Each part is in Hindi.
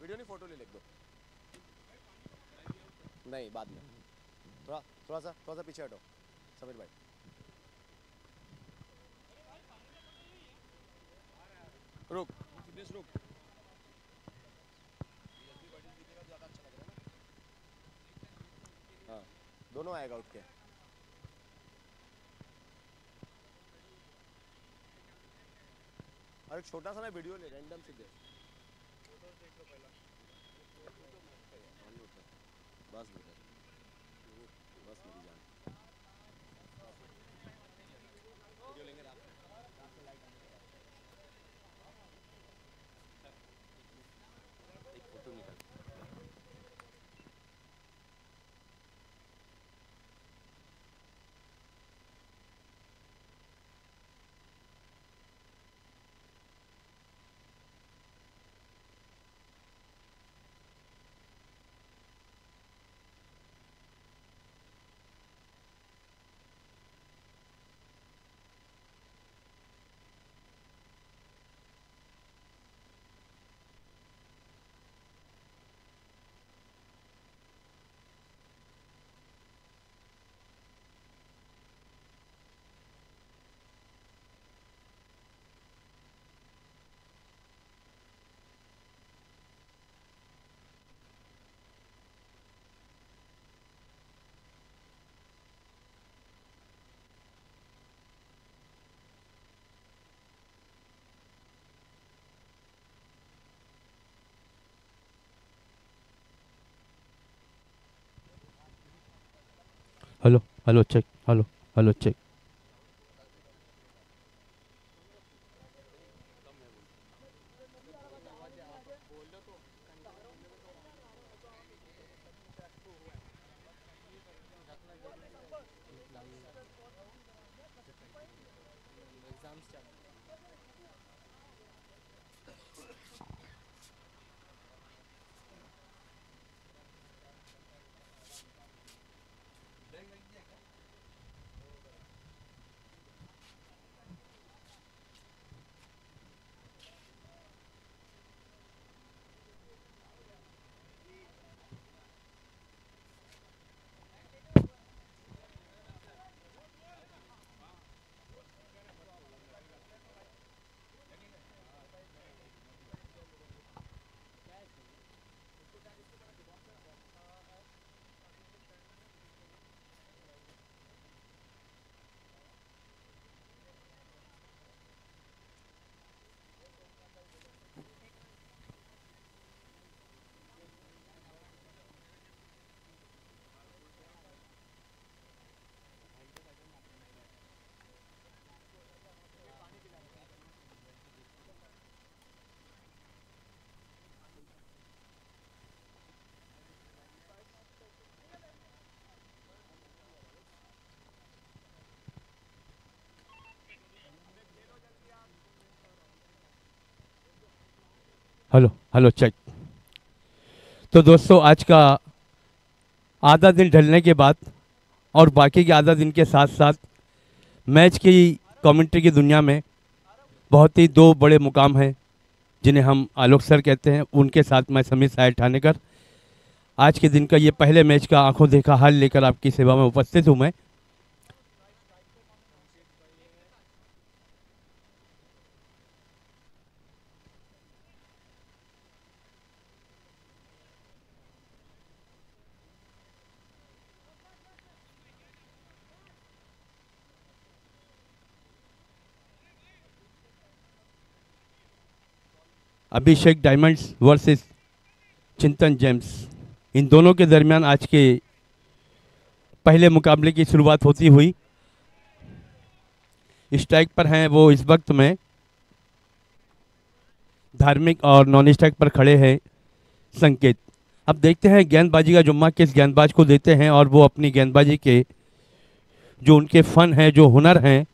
वीडियो नहीं, फोटो ले लिख दो। नहीं, बाद में। थोड़ा थोड़ा सा पीछे हटो समीर भाई। रुक सिद्धेश रुक। ज़्यादा अच्छा लग रहा है ना। हाँ, दोनों आएगा उठ के। और एक छोटा सा ना वीडियो ले रैंडम सिद्धेश। बस बेटा, बस मेरी जान। वीडियो लेंगे रात में। एक फोटो निकाल। Hello hello check. Hello hello check. Hello hello check. तो दोस्तों, आज का आधा दिन ढलने के बाद और बाकी के आधा दिन के साथ साथ मैच की कमेंट्री की दुनिया में बहुत ही दो बड़े मुकाम हैं जिन्हें हम आलोक सर कहते हैं। उनके साथ मैं समीर साहिल ठानेकर आज के दिन का ये पहले मैच का आंखों देखा हाल लेकर आपकी सेवा में उपस्थित हूं मैं। अभिषेक डायमंड्स वर्सेस चिंतन जेम्स, इन दोनों के दरमियान आज के पहले मुकाबले की शुरुआत होती हुई। स्ट्राइक पर हैं वो इस वक्त में धार्मिक और नॉन स्ट्राइक पर खड़े हैं संकेत। अब देखते हैं गेंदबाजी का जुम्मा किस गेंदबाज को देते हैं और वो अपनी गेंदबाजी के जो उनके फन है, जो हुनर हैं,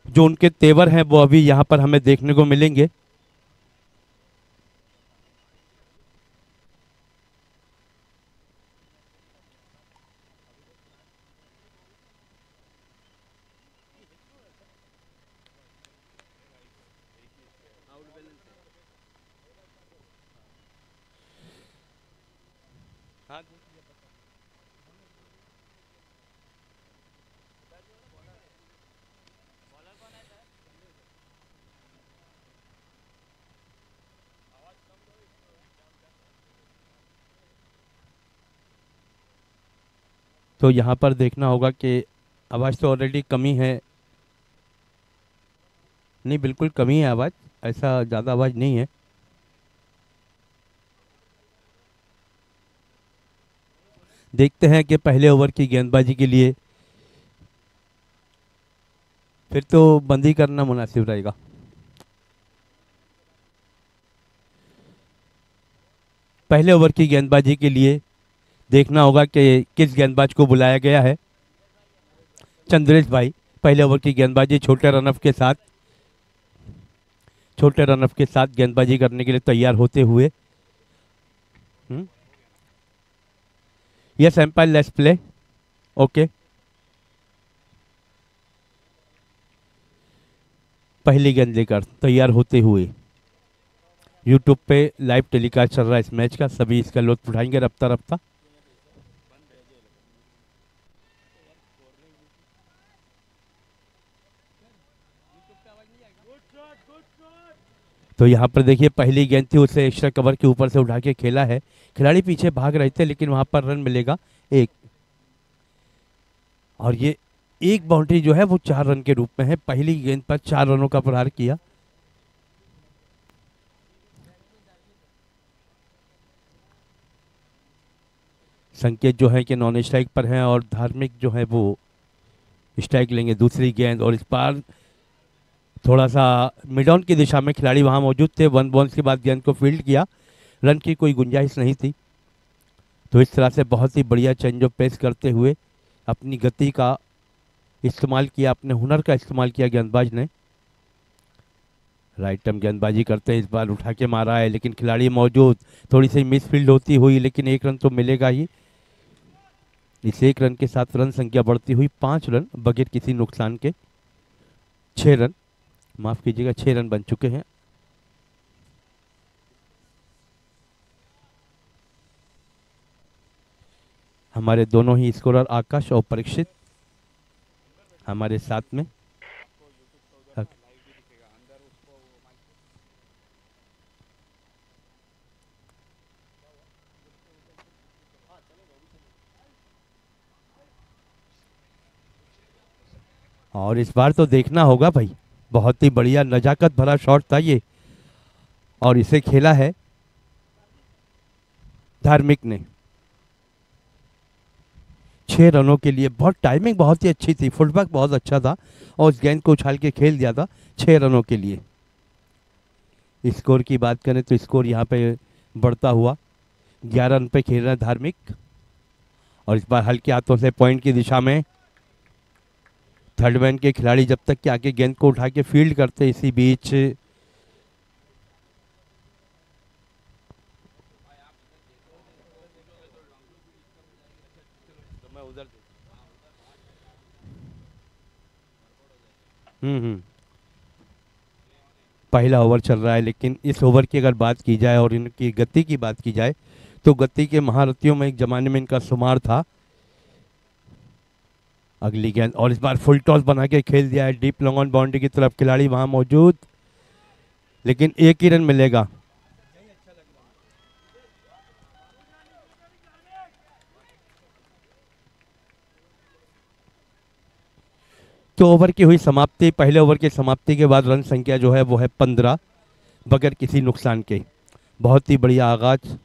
जो उनके तेवर हैं, वो अभी यहाँ पर हमें देखने को मिलेंगे। तो यहाँ पर देखना होगा कि आवाज़ तो ऑलरेडी कमी है, नहीं बिल्कुल कमी है आवाज़, ऐसा ज़्यादा आवाज़ नहीं है। देखते हैं कि पहले ओवर की गेंदबाजी के लिए फिर तो बंदी करना मुनासिब रहेगा। पहले ओवर की गेंदबाजी के लिए देखना होगा कि किस गेंदबाज को बुलाया गया है। चंद्रेश भाई पहले ओवर की गेंदबाजी छोटे रनअप के साथ गेंदबाजी करने के लिए तैयार होते हुए। Yes umpire, let's play. Okay, पहली गेंद लेकर तैयार होते हुए यूट्यूब पे लाइव टेलीकास्ट चल रहा है इस मैच का, सभी इसका लुत्फ उठाएंगे रफ्ता रफ्ता। तो यहाँ पर देखिए पहली गेंद थी, उसे एक्स्ट्रा कवर के ऊपर से उठा के खेला है। खिलाड़ी पीछे भाग रहे थे लेकिन वहां पर रन मिलेगा एक, और ये एक बाउंड्री जो है वो 4 रन के रूप में है। पहली गेंद पर 4 रनों का प्रहार किया। संकेत जो है कि नॉन स्ट्राइक पर हैं और धार्मिक जो है वो स्ट्राइक लेंगे। दूसरी गेंद, और इस बार थोड़ा सा मिड ऑन की दिशा में खिलाड़ी वहां मौजूद थे। 1 बॉल्स के बाद गेंद को फील्ड किया, रन की कोई गुंजाइश नहीं थी। तो इस तरह से बहुत ही बढ़िया चेंज ऑफ पेस करते हुए अपनी गति का इस्तेमाल किया, अपने हुनर का इस्तेमाल किया गेंदबाज ने। राइट टर्म गेंदबाजी करते हैं, इस बार उठा के मारा है लेकिन खिलाड़ी मौजूद, थोड़ी सी मिस फील्ड होती हुई, लेकिन 1 रन तो मिलेगा ही। इस 1 रन के साथ रन संख्या बढ़ती हुई 5 रन बगैर किसी नुकसान के। 6 रन, माफ कीजिएगा, 6 रन बन चुके हैं। हमारे दोनों ही स्कोरर आकाश और परीक्षित हमारे साथ में। और इस बार तो देखना होगा भाई, बहुत ही बढ़िया नजाकत भरा शॉट था ये, और इसे खेला है धार्मिक ने 6 रनों के लिए। बहुत टाइमिंग बहुत ही अच्छी थी, फुटवर्क बहुत अच्छा था और उस गेंद को उछाल के खेल दिया था 6 रनों के लिए। स्कोर की बात करें तो स्कोर यहाँ पे बढ़ता हुआ 11 रन पे खेल रहा है धार्मिक, और इस बार हल्के हाथों से पॉइंट की दिशा में थर्ड मैन के खिलाड़ी जब तक कि आके गेंद को उठा के फील्ड करते, इसी बीच पहला ओवर चल रहा है, लेकिन इस ओवर की अगर बात की जाए और इनकी गति की बात की जाए तो गति के महारथियों में एक जमाने में इनका शुमार था। अगली गेंद, और इस बार फुल टॉस बना के खेल दिया है डीप लॉन्ग ऑन बाउंड्री की तरफ, खिलाड़ी वहां मौजूद, लेकिन 1 ही रन मिलेगा। तो ओवर की हुई समाप्ति, पहले ओवर की समाप्ति के बाद रन संख्या जो है वो है 15 बगैर किसी नुकसान के। बहुत ही बढ़िया आगाज।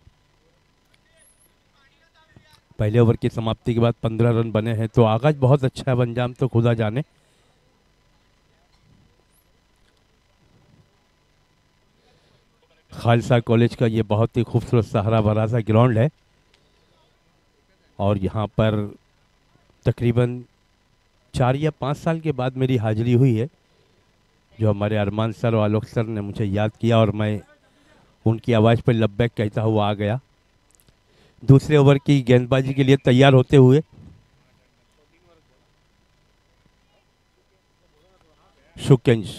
पहले ओवर की समाप्ति के बाद 15 रन बने हैं, तो आगाज बहुत अच्छा है, अंजाम तो खुदा जाने। खालसा कॉलेज का ये बहुत ही खूबसूरत सा हरा भरा सा ग्राउंड है, और यहाँ पर तकरीबन 4 या 5 साल के बाद मेरी हाजिरी हुई है, जो हमारे अरमान सर और आलोक सर ने मुझे याद किया और मैं उनकी आवाज़ पर लब्बैक कहता हुआ आ गया। दूसरे ओवर की गेंदबाजी के लिए तैयार होते हुए शुक्यंश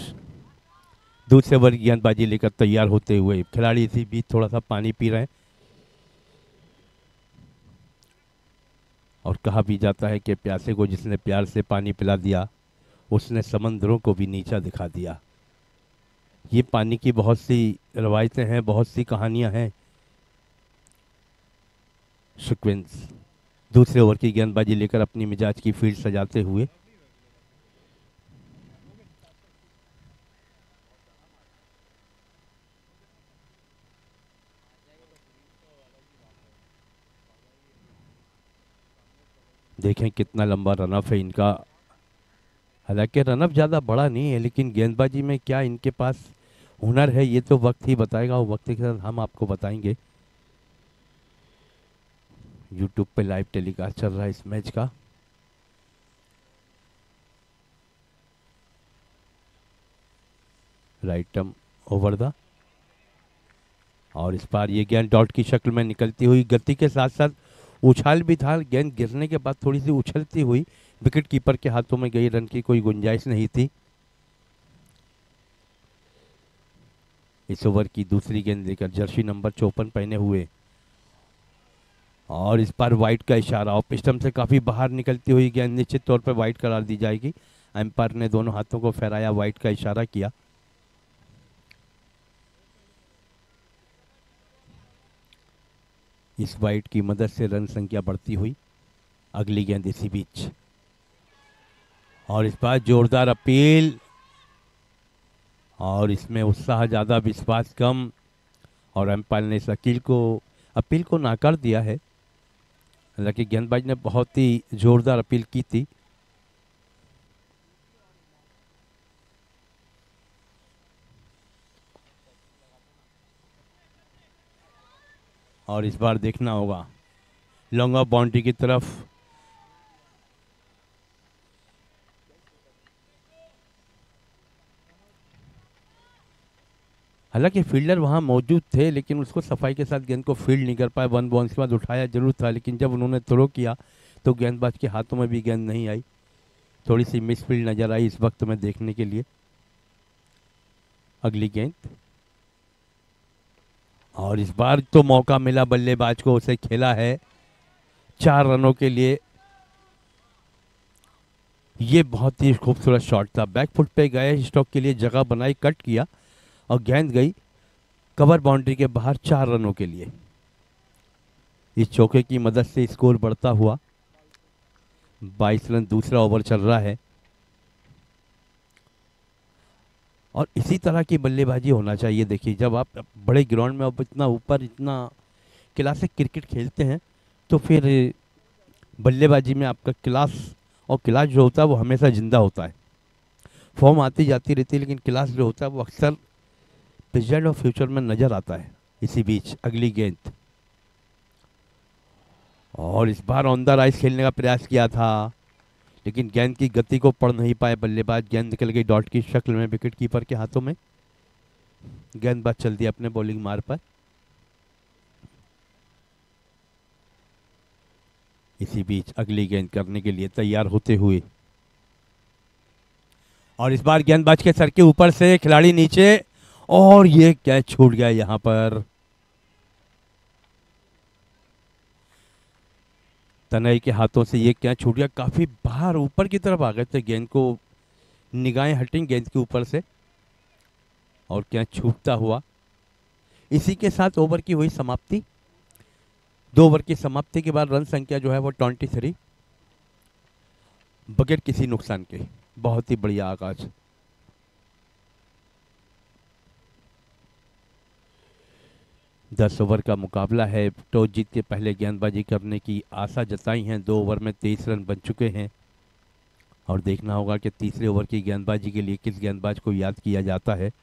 दूसरे ओवर की गेंदबाजी लेकर तैयार होते हुए, खिलाड़ी इसी बीच थोड़ा सा पानी पी रहे हैं। और कहा भी जाता है कि प्यासे को जिसने प्यार से पानी पिला दिया उसने समंदरों को भी नीचा दिखा दिया। ये पानी की बहुत सी रवायतें हैं, बहुत सी कहानियां हैं। सिक्वेंस दूसरे ओवर की गेंदबाजी लेकर अपनी मिजाज की फील्ड सजाते हुए देखें कितना लंबा रनअप है इनका। हालांकि रनअप ज़्यादा बड़ा नहीं है, लेकिन गेंदबाजी में क्या इनके पास हुनर है ये तो वक्त ही बताएगा, और वक्त के साथ हम आपको बताएंगे। यूट्यूब पे लाइव टेलीकास्ट चल रहा है इस मैच का। राइट टर्म ओवर द, और इस बार ये गेंद डॉट की शक्ल में निकलती हुई, गति के साथ साथ उछाल भी था। गेंद गिरने के बाद थोड़ी सी उछलती हुई विकेट कीपर के हाथों में गई, रन की कोई गुंजाइश नहीं थी। इस ओवर की दूसरी गेंद लेकर जर्सी नंबर 54 पहने हुए, और इस बार वाइड का इशारा, ऑफ स्टंप से काफी बाहर निकलती हुई गेंद निश्चित तौर पर वाइड करार दी जाएगी। एम्पायर ने दोनों हाथों को फहराया, वाइड का इशारा किया। इस वाइड की मदद से रन संख्या बढ़ती हुई। अगली गेंद इसी बीच, और इस बार जोरदार अपील, और इसमें उत्साह ज़्यादा विश्वास कम, और एम्पायर ने इस अपील को नाकार दिया है। हालांकि गेंदबाज ने बहुत ही जोरदार अपील की थी। और इस बार देखना होगा लॉन्ग ऑफ बाउंड्री की तरफ। हालांकि फील्डर वहां मौजूद थे, लेकिन उसको सफाई के साथ गेंद को फील्ड नहीं कर पाए। वन बाउंस के बाद उठाया जरूर था, लेकिन जब उन्होंने थ्रो किया तो गेंदबाज के हाथों में भी गेंद नहीं आई। थोड़ी सी मिस फील्ड नजर आई इस वक्त में देखने के लिए। अगली गेंद, और इस बार तो मौका मिला बल्लेबाज को, उसे खेला है 4 रनों के लिए। ये बहुत ही खूबसूरत शॉट था, बैकफुट पे गए, स्टॉक के लिए जगह बनाई, कट किया, और गेंद गई कवर बाउंड्री के बाहर 4 रनों के लिए। इस चौके की मदद से स्कोर बढ़ता हुआ 22 रन, दूसरा ओवर चल रहा है। और इसी तरह की बल्लेबाजी होना चाहिए। देखिए, जब आप बड़े ग्राउंड में आप इतना ऊपर, इतना क्लासिक क्रिकेट खेलते हैं, तो फिर बल्लेबाजी में आपका क्लास, और क्लास जो होता है वो हमेशा जिंदा होता है। फॉर्म आती जाती रहती है, लेकिन क्लास जो होता है वो अक्सर प्रेजेंट और फ्यूचर में नजर आता है। इसी बीच अगली गेंद, और इस बार ऑन द राइज खेलने का प्रयास किया था, लेकिन गेंद की गति को पढ़ नहीं पाए बल्लेबाज। गेंद निकल गई डॉट की शक्ल में विकेट कीपर के हाथों में। गेंदबाज चल दिया अपने बॉलिंग मार पर। इसी बीच अगली गेंद करने के लिए तैयार होते हुए, और इस बार गेंदबाज के सर के ऊपर से खिलाड़ी नीचे, और ये कैच छूट गया यहां पर। तनय के हाथों से ये कैच छूट गया, काफी बाहर ऊपर की तरफ आ गए थे, गेंद को निगाहें हटी गेंद के ऊपर से, और कैच छूटता हुआ। इसी के साथ ओवर की हुई समाप्ति। 2 ओवर की समाप्ति के बाद रन संख्या जो है वो 23, बगैर किसी नुकसान के। बहुत ही बढ़िया आगाज। दस ओवर का मुकाबला है। टॉस जीत के पहले गेंदबाजी करने की आशा जताई है। 2 ओवर में 23 रन बन चुके हैं, और देखना होगा कि तीसरे ओवर की गेंदबाजी के लिए किस गेंदबाज को याद किया जाता है।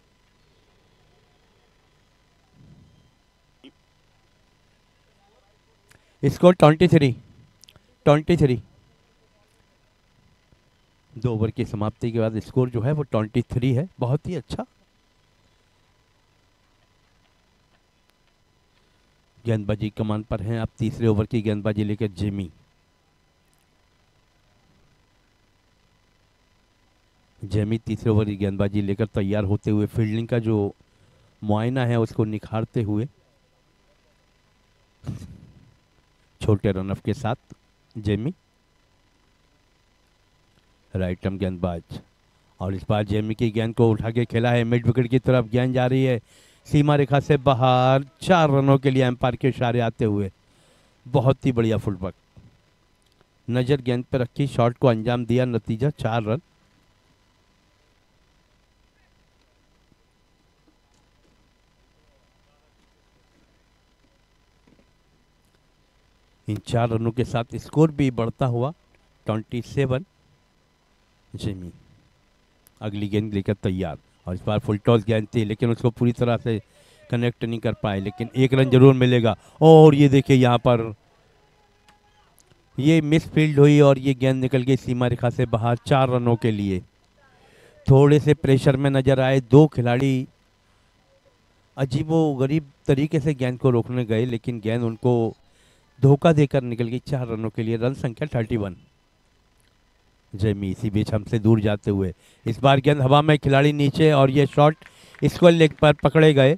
स्कोर 23। 2 ओवर की समाप्ति के बाद स्कोर जो है वो 23 है। बहुत ही अच्छा। गेंदबाजी कमान पर हैं। अब तीसरे ओवर की गेंदबाजी लेकर जेमी तीसरे ओवर की गेंदबाजी लेकर तैयार होते हुए, फील्डिंग का जो मुआयना है उसको निखारते हुए, छोटे रनअप के साथ जेमी, राइट आर्म गेंदबाज, और इस बार जेमी की गेंद को उठा के खेला है मिड विकेट की तरफ। गेंद जा रही है सीमा रेखा से बाहर, 4 रनों के लिए एम्पायर के इशारे आते हुए। बहुत ही बढ़िया फुटबॉल, नजर गेंद पर रखी, शॉट को अंजाम दिया, नतीजा 4 रन। इन 4 रनों के साथ स्कोर भी बढ़ता हुआ 27। जेमी अगली गेंद लेकर तैयार, और इस बार फुल टॉस गेंद थी लेकिन उसको पूरी तरह से कनेक्ट नहीं कर पाए, लेकिन 1 रन जरूर मिलेगा। और ये देखिए यहाँ पर ये मिस फील्ड हुई और ये गेंद निकल गई सीमा रेखा से बाहर, 4 रनों के लिए। थोड़े से प्रेशर में नजर आए 2 खिलाड़ी, अजीबो गरीब तरीके से गेंद को रोकने गए लेकिन गेंद उनको धोखा देकर निकल गई 4 रनों के लिए। रन संख्या 31। जेमी इसी बीच हमसे दूर जाते हुए, इस बार गेंद हवा में, खिलाड़ी नीचे, और ये शॉट स्क्वायर लेग पर पकड़े गए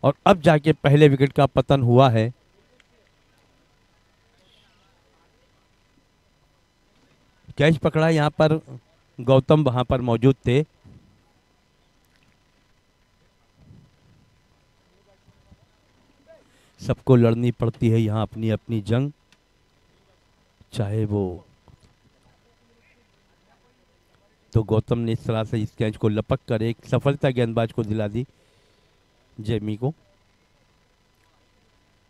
और अब जाके पहले विकेट का पतन हुआ है। कैच पकड़ा यहाँ पर, गौतम वहां पर मौजूद थे। सबको लड़नी पड़ती है यहाँ अपनी अपनी जंग, चाहे वो, तो गौतम ने इस तरह से इस कैच को लपक कर एक सफलता गेंदबाज को दिला दी। जेमी को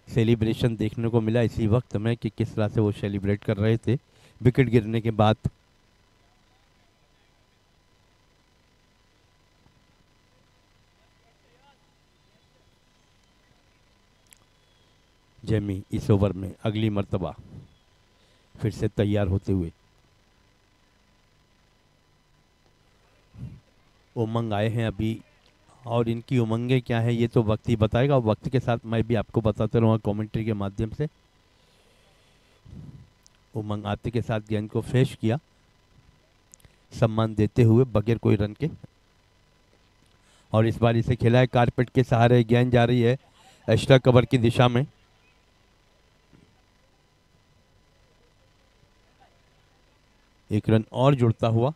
सेलिब्रेशन देखने को मिला इसी वक्त में कि किस तरह से वो सेलिब्रेट कर रहे थे विकेट गिरने के बाद। जेमी इस ओवर में अगली मर्तबा फिर से तैयार होते हुए, उमंग आए हैं अभी, और इनकी उमंगें क्या है ये तो वक्त ही बताएगा। वक्त के साथ मैं भी आपको बताते रहूँगा कमेंट्री के माध्यम से। उमंग आते के साथ गेंद को फेश किया, सम्मान देते हुए बगैर कोई रन के, और इस बार इसे खेला है कारपेट के सहारे। गेंद जा रही है एक्स्ट्रा कवर की दिशा में। एक रन और जुड़ता हुआ,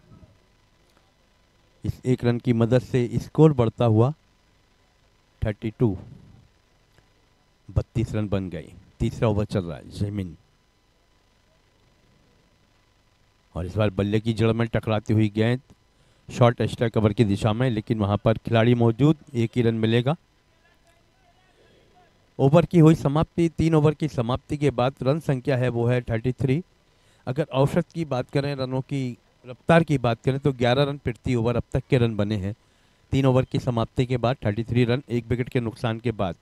इस 1 रन की मदद से स्कोर बढ़ता हुआ 32। 32 रन बन गए। तीसरा ओवर चल रहा है। जमीन, और इस बार बल्ले की जड़ में टकराती हुई गेंद, शॉर्ट एक्स्ट्रा कवर की दिशा में, लेकिन वहां पर खिलाड़ी मौजूद, 1 ही रन मिलेगा। ओवर की हुई समाप्ति, 3 ओवर की समाप्ति के बाद रन संख्या है वो है 33। अगर औसत की बात करें, रनों की रफ्तार की बात करें, तो 11 रन प्रति ओवर अब तक के रन बने हैं 3 ओवर की समाप्ति के बाद। 33 रन 1 विकेट के नुकसान के बाद।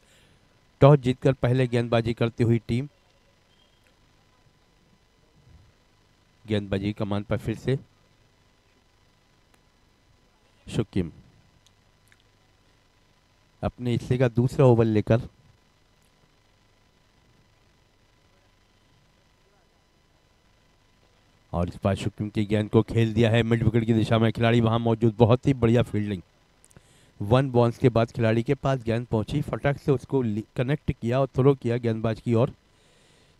टॉस जीतकर पहले गेंदबाजी करती हुई टीम, गेंदबाजी कमान पर फिर से शुकिम अपने हिस्से का दूसरा ओवर लेकर और इस बार शुकिम की गेंद को खेल दिया है मिड विकेट की दिशा में। खिलाड़ी वहां मौजूद, बहुत ही बढ़िया फील्डिंग। 1 बाउंस के बाद खिलाड़ी के पास गेंद पहुंची, फटक से उसको कनेक्ट किया और थ्रो किया गेंदबाज की ओर।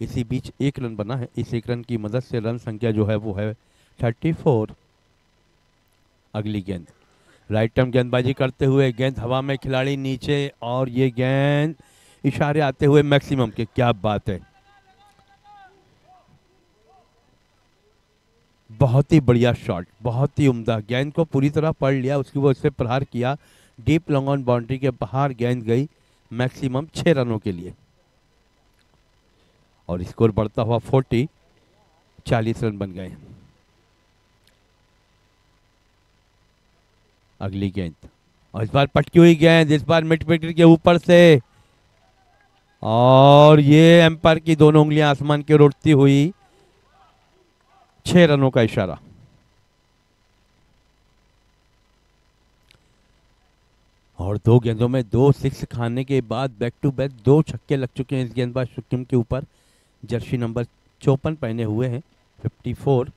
इसी बीच 1 रन बना है। इस 1 रन की मदद से रन संख्या जो है वो है 34। अगली गेंद राइट आर्म गेंदबाजी करते हुए, गेंद हवा में, खिलाड़ी नीचे, और ये गेंद इशारे आते हुए मैक्सिमम के। क्या बात है, बहुत ही बढ़िया शॉट, बहुत ही उम्दा। गेंद को पूरी तरह पढ़ लिया, उसकी वजह से प्रहार किया, डीप लॉन्ग ऑन बाउंड्री के बाहर गेंद गई, मैक्सिमम 6 रनों के लिए, और स्कोर बढ़ता हुआ 40। 40 रन बन गए। अगली गेंद, और इस बार पटकी हुई गेंद, इस बार मिड विकेट के ऊपर से, और ये एम्पायर की दोनों उंगलियां आसमान की ओर उठती हुई, 6 रनों का इशारा। और 2 गेंदों में 2 6 खाने के बाद बैक टू बैक 2 छक्के लग चुके हैं इस गेंदबाज शुकिम के ऊपर। जर्सी नंबर 54 पहने हुए हैं, 54।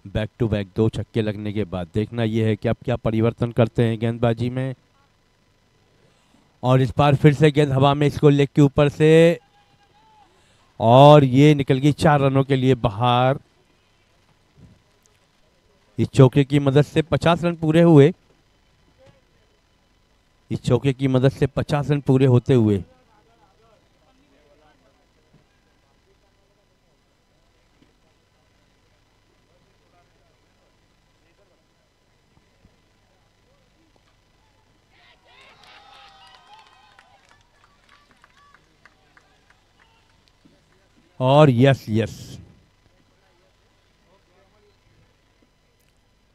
बैक टू बैक 2 छक्के लगने के बाद देखना यह है कि अब क्या परिवर्तन करते हैं गेंदबाजी में। और इस बार फिर से गेंद हवा में, इसको लेग के ऊपर से, और ये निकल गई 4 रनों के लिए बाहर। इस चौके की मदद से 50 रन पूरे हुए। इस चौके की मदद से 50 रन पूरे होते हुए और यस यस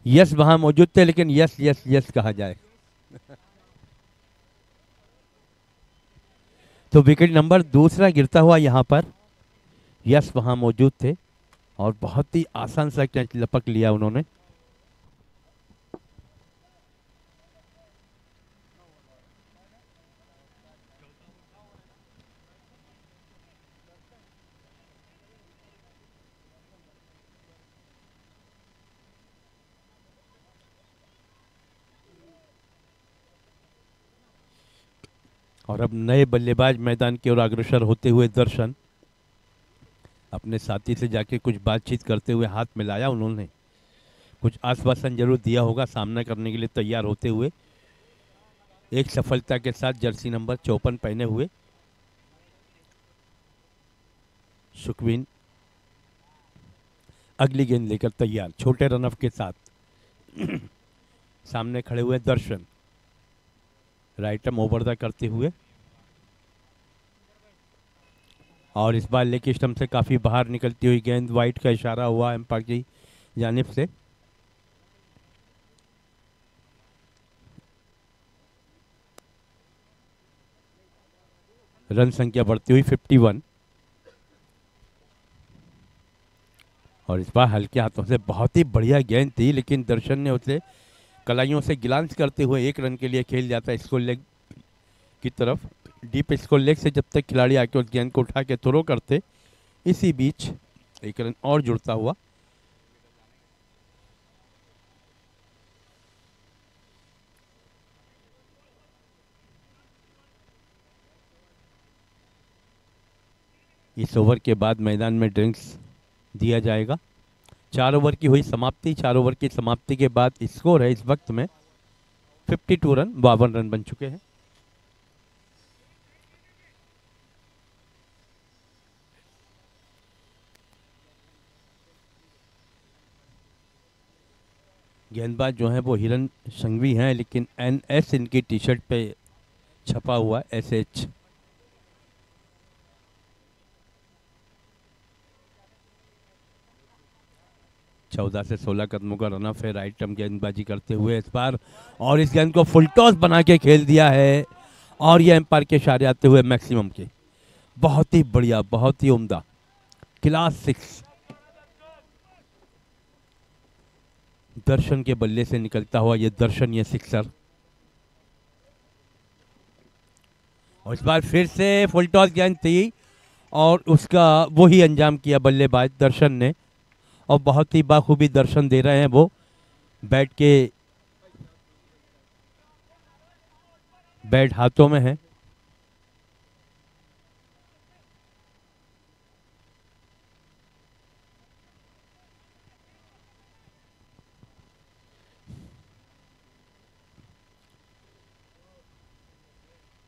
यस वहां मौजूद थे, लेकिन यस यस यस कहा जाए तो विकेट नंबर दूसरा गिरता हुआ यहां पर। यस वहां मौजूद थे और बहुत ही आसान सा कैच लपक लिया उन्होंने। और अब नए बल्लेबाज मैदान की ओर अग्रसर होते हुए दर्शन अपने साथी से जाके कुछ बातचीत करते हुए हाथ मिलाया उन्होंने। कुछ आश्वासन जरूर दिया होगा सामना करने के लिए तैयार होते हुए। एक सफलता के साथ जर्सी नंबर 54 पहने हुए सुखविन अगली गेंद लेकर तैयार छोटे रनअप के साथ। सामने खड़े हुए दर्शन राइट आर्म ओवर करते हुए और इस बार लेग स्टंप से काफी बाहर निकलती हुई गेंद। वाइट का इशारा हुआ एम्पायर की जानिब से। रन संख्या बढ़ती हुई 51 और इस बार हल्के हाथों से बहुत ही बढ़िया गेंद थी, लेकिन दर्शन ने उसे कलाइयों से गिलांस करते हुए 1 रन के लिए खेल जाता है स्कोर लेग की तरफ। डीप स्कोर लेग से जब तक खिलाड़ी आके उस गेंद को उठा के थ्रो करते, इसी बीच 1 रन और जुड़ता हुआ। इस ओवर के बाद मैदान में ड्रिंक्स दिया जाएगा। 4 ओवर की हुई समाप्ति। 4 ओवर की समाप्ति के बाद स्कोर है इस वक्त में 52 रन, 52 रन बन चुके हैं। गेंदबाज जो है वो हिरन संघवी हैं, लेकिन NS इनकी टी शर्ट पे छपा हुआ SH। चौदह से 16 कदमों का रनअप है राइट आर्म गेंदबाजी करते हुए इस बार, और इस गेंद को फुल टॉस बना के खेल दिया है और ये एम्पायर के इशारे आते हुए मैक्सिमम के। बहुत ही बढ़िया, बहुत ही उम्दा, क्लास 6 दर्शन के बल्ले से निकलता हुआ ये दर्शन, ये सिक्सर। और इस बार फिर से फुल टॉस गेंद थी और उसका वही अंजाम किया बल्लेबाज दर्शन ने, और बहुत ही बाखूबी दर्शन दे रहे हैं वो। बैट हाथों में है।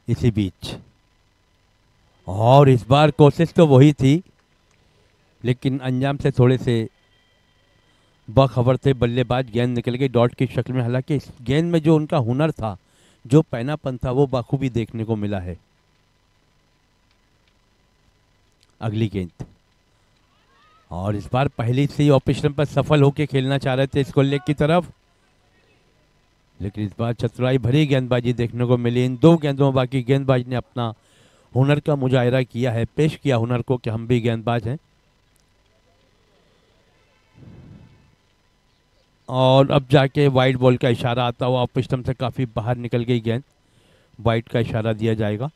इसी बीच और इस बार कोशिश तो वही थी, लेकिन अंजाम से थोड़े से बाखबर थे बल्लेबाज। गेंद निकल गई डॉट की शक्ल में। हालांकि इस गेंद में जो उनका हुनर था, जो पैनापन था, वो बाखूबी देखने को मिला है। अगली गेंद, और इस बार पहली से ही ऑपरेशन पर सफल होकर खेलना चाह रहे थे इसको लेग की तरफ, लेकिन इस बार चतुराई भरी गेंदबाजी देखने को मिली। इन 2 गेंदों में बाकी गेंदबाज ने अपना हुनर का मुजाहिरा किया है, पेश किया हुनर को कि हम भी गेंदबाज हैं। और अब जाके वाइड बॉल का इशारा आता हुआ ऑफ स्टंप से काफी बाहर निकल गई गेंद। वाइड का इशारा दिया जाएगा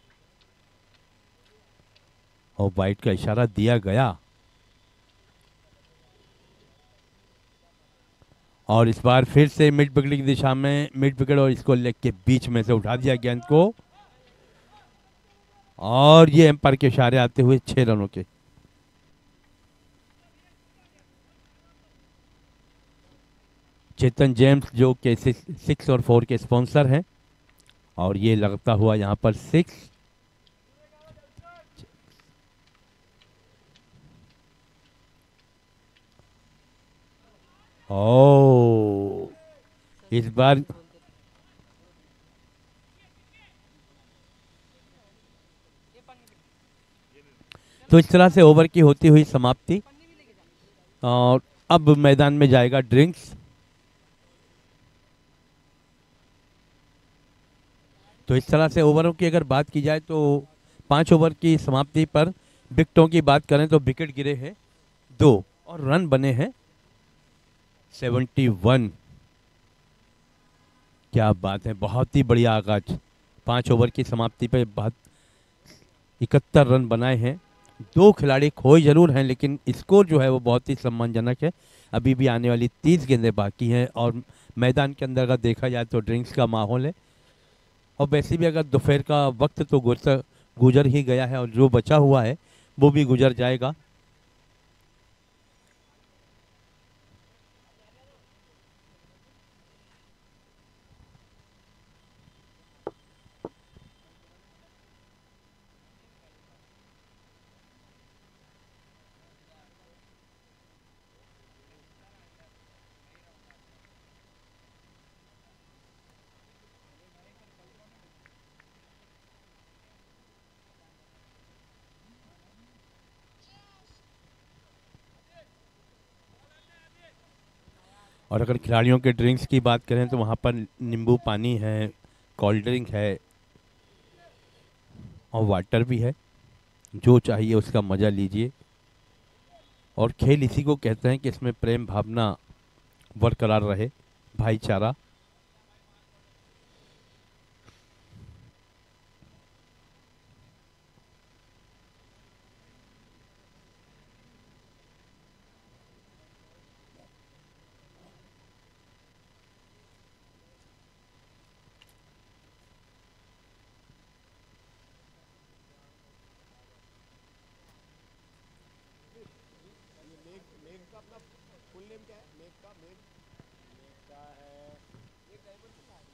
और वाइड का इशारा दिया गया। और इस बार फिर से मिड विकेट की दिशा में, मिड विकेट और इसको लेग के बीच में से उठा दिया गेंद को, और ये एम्पायर के इशारे आते हुए 6 रनों के। चेतन जेम्स जो के 6 और 4 के स्पॉन्सर हैं, और ये लगता हुआ यहाँ पर 6। ओ, इस बार तो इस तरह से ओवर की होती हुई समाप्ति, और अब मैदान में जाएगा ड्रिंक्स। तो इस तरह से ओवरों की अगर बात की जाए तो 5 ओवर की समाप्ति पर विकेटों की बात करें तो विकेट गिरे हैं 2 और रन बने हैं 71। क्या बात है, बहुत ही बढ़िया आगाज। 5 ओवर की समाप्ति पे 71 रन बनाए हैं। 2 खिलाड़ी खोए जरूर हैं, लेकिन स्कोर जो है वो बहुत ही सम्मानजनक है। अभी भी आने वाली 30 गेंदें बाकी हैं, और मैदान के अंदर अगर देखा जाए तो ड्रिंक्स का माहौल है। और वैसे भी अगर दोपहर का वक्त तो गुजर ही गया है, और जो बचा हुआ है वो भी गुजर जाएगा। और अगर खिलाड़ियों के ड्रिंक्स की बात करें तो वहाँ पर नींबू पानी है, कोल्ड ड्रिंक है और वाटर भी है। जो चाहिए उसका मज़ा लीजिए। और खेल इसी को कहते हैं कि इसमें प्रेम भावना बरकरार रहे, भाईचारा।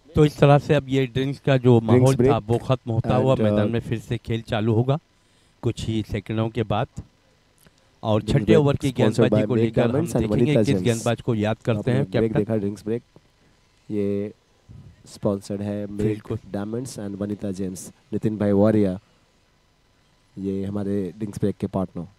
तो इस तरह से अब ये ड्रिंक्स का जो माहौल था वो खत्म होता हुआ मैदान में फिर से खेल चालू होगा कुछ ही सेकंडों के बाद। और छठे ओवर की गेंदबाजी को लेकर हम देखेंगे किस गेंदबाज को याद करते हैं कैप्टन। देखा ड्रिंक्स ब्रेक, ये स्पॉन्सर्ड है milk diamonds and Vanita James. Nitin भाई वॉरिया ये हमारे ड्रिंक्स ब्रेक के पार्टनर।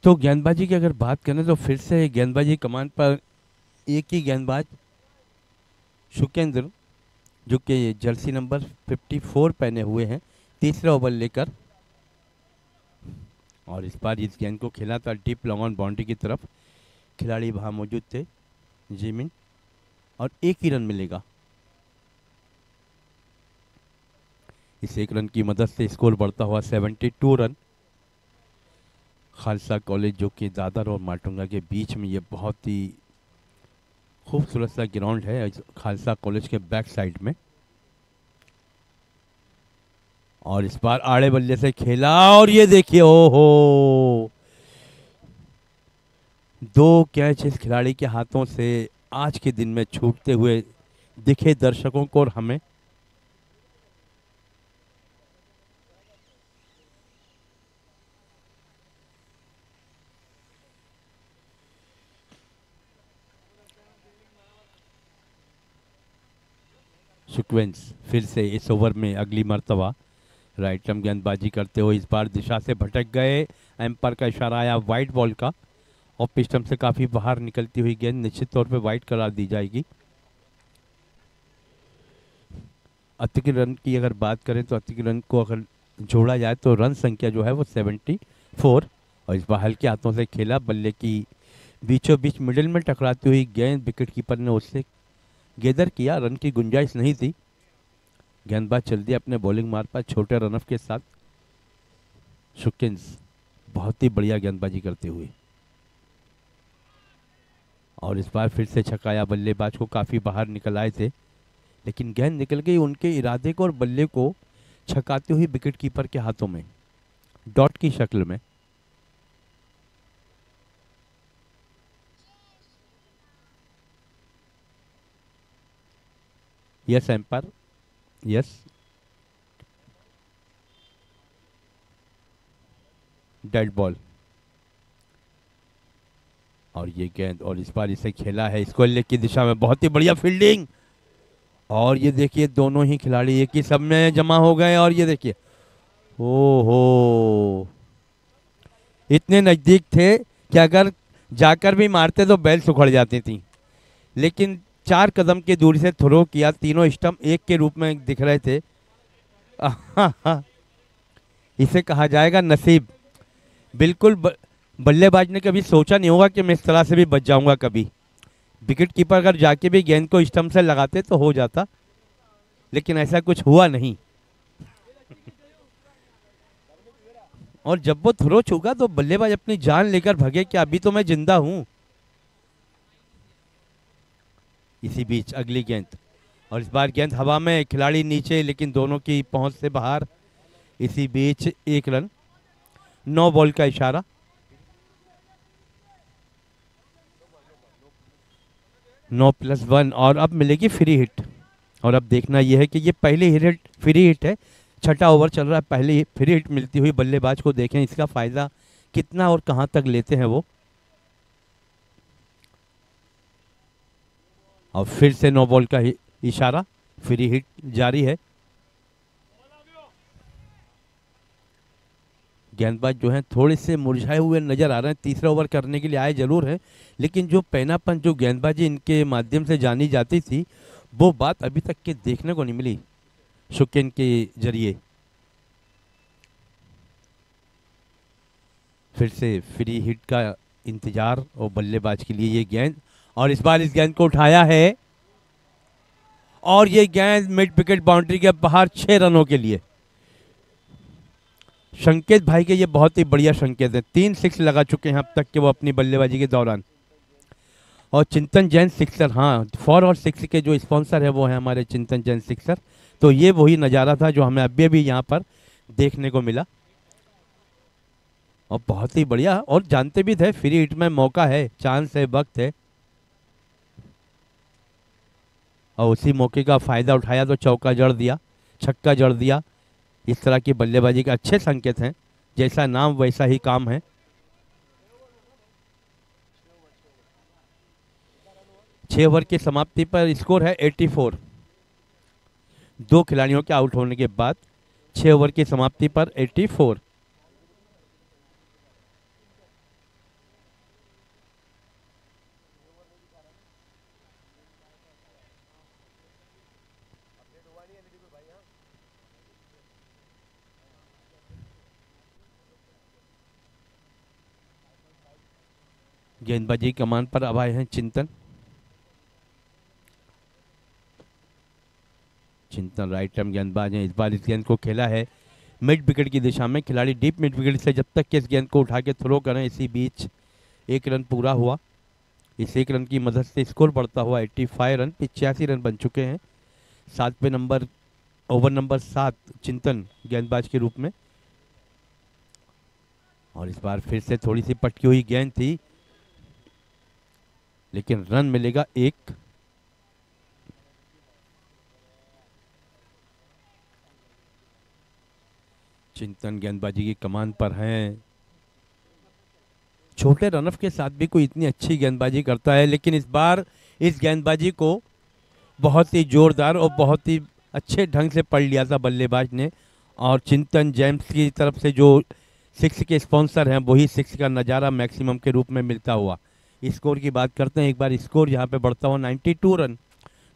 तो गेंदबाजी की अगर बात करें तो फिर से गेंदबाजी कमान पर एक ही गेंदबाज शुकेंद्र, जो कि जर्सी नंबर 54 पहने हुए हैं, तीसरा ओवर लेकर। और इस बार इस गेंद को खेला था डीप लॉन्ग ऑन बाउंड्री की तरफ। खिलाड़ी वहाँ मौजूद थे जिमिन, और एक ही रन मिलेगा। इस एक रन की मदद से स्कोर बढ़ता हुआ 72 रन। खालसा कॉलेज जो कि दादर और माटुंगा के बीच में, ये बहुत ही खूबसूरत सा ग्राउंड है खालसा कॉलेज के बैक साइड में। और इस बार आड़े बल्ले से खेला, और ये देखिए ओहो, 2 कैच इस खिलाड़ी के हाथों से आज के दिन में छूटते हुए दिखे दर्शकों को और हमें। सीक्वेंस फिर से इस ओवर में अगली मर्तबा राइट आर्म गेंदबाजी करते हुए इस बार दिशा से भटक गए। एम्पायर का इशारा आया वाइड बॉल का, और पिस्टम से काफ़ी बाहर निकलती हुई गेंद निश्चित तौर पे वाइड करार दी जाएगी। अतिरिक्त रन की अगर बात करें तो अतिरिक्त रन को अगर जोड़ा जाए तो रन संख्या जो है वो 74। और इस बार हल्के हाथों से खेला, बल्ले की बीचों बीच मिडिल में टकराती हुई गेंद विकेट कीपर ने उससे गेदर किया। रन की गुंजाइश नहीं थी। गेंदबाज चल दिया अपने बॉलिंग मार्ग पर छोटे रनअप के साथ। शुकिंस बहुत ही बढ़िया गेंदबाजी करते हुए, और इस बार फिर से छकाया। बल्लेबाज को काफ़ी बाहर निकल आए थे, लेकिन गेंद निकल गई उनके इरादे को और बल्ले को छकाते हुए विकेट कीपर के हाथों में डॉट की शक्ल में। Yes umpire, yes. Dead ball, और ये गेंद, और इस बार इसे खेला है स्क्वायर लेग की दिशा में। बहुत ही बढ़िया फील्डिंग, और ये देखिए दोनों ही खिलाड़ी एक ही सब में जमा हो गए, और ये देखिए ओहो, इतने नज़दीक थे कि अगर जाकर भी मारते तो बैल सुखड़ जाती थी, लेकिन 4 कदम की दूरी से थ्रो किया। तीनों स्टंप एक के रूप में दिख रहे थे। इसे कहा जाएगा नसीब। बिल्कुल बल्लेबाज ने कभी सोचा नहीं होगा कि मैं इस तरह से भी बच जाऊंगा कभी। विकेट कीपर अगर जाके भी गेंद को स्टंप से लगाते तो हो जाता, लेकिन ऐसा कुछ हुआ नहीं। और जब वो थ्रो छूगा तो बल्लेबाज अपनी जान लेकर भगे कि अभी तो मैं जिंदा हूं। इसी बीच अगली गेंद, और इस बार गेंद हवा में, खिलाड़ी नीचे, लेकिन दोनों की पहुंच से बाहर। इसी बीच 1 रन, 9 बॉल का इशारा। नौ प्लस 1, और अब मिलेगी फ्री हिट। और अब देखना यह है कि ये पहली हिट फ्री हिट है, छठा ओवर चल रहा है, पहली फ्री हिट मिलती हुई बल्लेबाज को। देखें इसका फायदा कितना और कहां तक लेते हैं वो। और फिर से 9 बॉल का इशारा, फ्री हिट जारी है। गेंदबाज जो हैं थोड़े से मुरझाए हुए नजर आ रहे हैं। तीसरा ओवर करने के लिए आए जरूर हैं, लेकिन जो पैनापन, जो गेंदबाजी इनके माध्यम से जानी जाती थी, वो बात अभी तक के देखने को नहीं मिली शुकिन के जरिए। फिर से फ्री हिट का इंतजार और बल्लेबाज के लिए ये गेंद, और इस बार इस गेंद को उठाया है, और ये गेंद मिड विकेट बाउंड्री के बाहर 6 रनों के लिए। संकेत भाई के ये बहुत ही बढ़िया संकेत है। 3 सिक्स लगा चुके हैं अब तक के वो अपनी बल्लेबाजी के दौरान। और चिंतन जैन सिक्सर, हाँ 4 और 6 के जो स्पॉन्सर है वो है हमारे चिंतन जैन सिक्सर। तो ये वही नज़ारा था जो हमें अभी भी यहाँ पर देखने को मिला, और बहुत ही बढ़िया। और जानते भी थे फ्री हिट में मौका है, चांस है, वक्त है, और उसी मौके का फायदा उठाया तो चौका जड़ दिया, छक्का जड़ दिया। इस तरह की बल्लेबाजी के अच्छे संकेत हैं, जैसा नाम वैसा ही काम है। 6 ओवर की समाप्ति पर स्कोर है 84। 2 खिलाड़ियों के आउट होने के बाद 6 ओवर की समाप्ति पर 84। गेंदबाजी कमान पर अब आए हैं चिंतन। चिंतन राइट आर्म गेंदबाज हैं। इस बार इस गेंद को खेला है मिड विकेट की दिशा में। खिलाड़ी डीप मिड विकेट से जब तक कि इस गेंद को उठा के थ्रो करें, इसी बीच 1 रन पूरा हुआ। इस 1 रन की मदद से स्कोर बढ़ता हुआ 85 रन, 85 रन बन चुके हैं। 7वें नंबर, ओवर नंबर 7 चिंतन गेंदबाज के रूप में। और इस बार फिर से थोड़ी सी पटकी हुई गेंद थी, लेकिन रन मिलेगा 1। चिंतन गेंदबाजी की कमान पर हैं। छोटे रनअप के साथ भी कोई इतनी अच्छी गेंदबाजी करता है, लेकिन इस बार इस गेंदबाजी को बहुत ही जोरदार और बहुत ही अच्छे ढंग से पढ़ लिया था बल्लेबाज ने। और चिंतन जेम्स की तरफ से जो 6 के स्पॉन्सर हैं, वही 6 का नज़ारा मैक्सिमम के रूप में मिलता हुआ। स्कोर की बात करते हैं एक बार। स्कोर यहाँ पे बढ़ता हुआ 92 रन।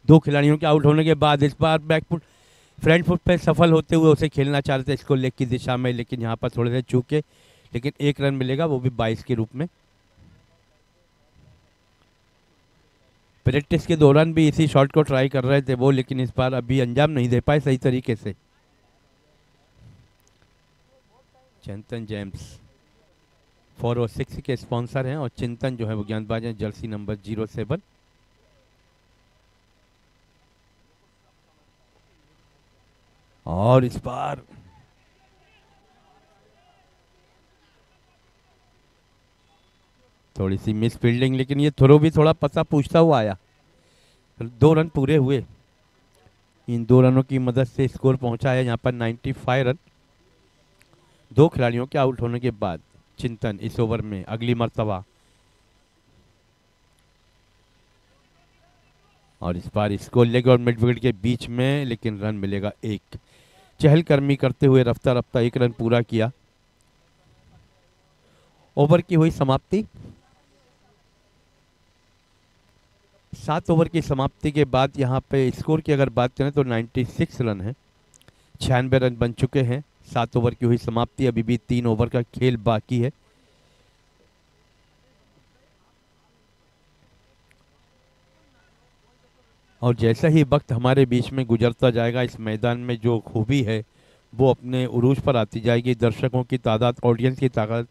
2 खिलाड़ियों के आउट होने के बाद इस बार बैकफुट, फ्रंट फुट पे सफल होते हुए उसे खेलना चाह रहे थे इसको लेग की दिशा में, लेकिन यहाँ पर थोड़े से चूके, लेकिन 1 रन मिलेगा, वो भी 22 के रूप में। प्रैक्टिस के दौरान भी इसी शॉट को ट्राई कर रहे थे वो, लेकिन इस बार अभी अंजाम नहीं दे पाए सही तरीके से। चिंतन जेम्स 406 के स्पॉन्सर हैं और चिंतन जो है वो गेंदबाज हैं, जर्सी नंबर 07। और इस बार थोड़ी सी मिस फील्डिंग, लेकिन ये थ्रो भी थोड़ा पता पूछता हुआ आया। 2 रन पूरे हुए। इन 2 रनों की मदद से स्कोर पहुंचा है यहाँ पर 95 रन। 2 खिलाड़ियों के आउट होने के बाद चिंतन इस ओवर में अगली मर्तबा, और इस बार स्कोर लेग और मिड विकेट के बीच में, लेकिन रन मिलेगा 1। चहलकदमी करते हुए रफ्ता रफ्ता 1 रन पूरा किया। ओवर की हुई समाप्ति। 7 ओवर की समाप्ति के बाद यहाँ पे स्कोर की अगर बात करें तो 96 रन है। 96 रन बन चुके हैं। 7 ओवर की हुई समाप्ति। अभी भी 3 ओवर का खेल बाकी है। और जैसा ही वक्त हमारे बीच में गुजरता जाएगा, इस मैदान में जो खूबी है वो अपने उरूज पर आती जाएगी। दर्शकों की तादाद, ऑडियंस की ताकत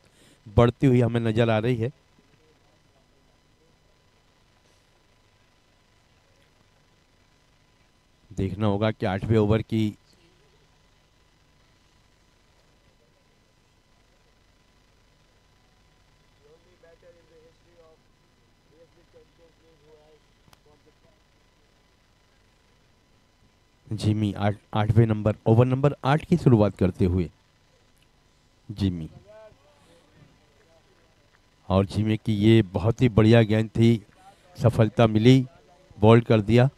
बढ़ती हुई हमें नजर आ रही है। देखना होगा कि 8वें ओवर की जिमी 8वें नंबर, ओवर नंबर 8 की शुरुआत करते हुए जिमी, और जिमी की ये बहुत ही बढ़िया गेंद थी, सफलता मिली, बॉल कर दिया।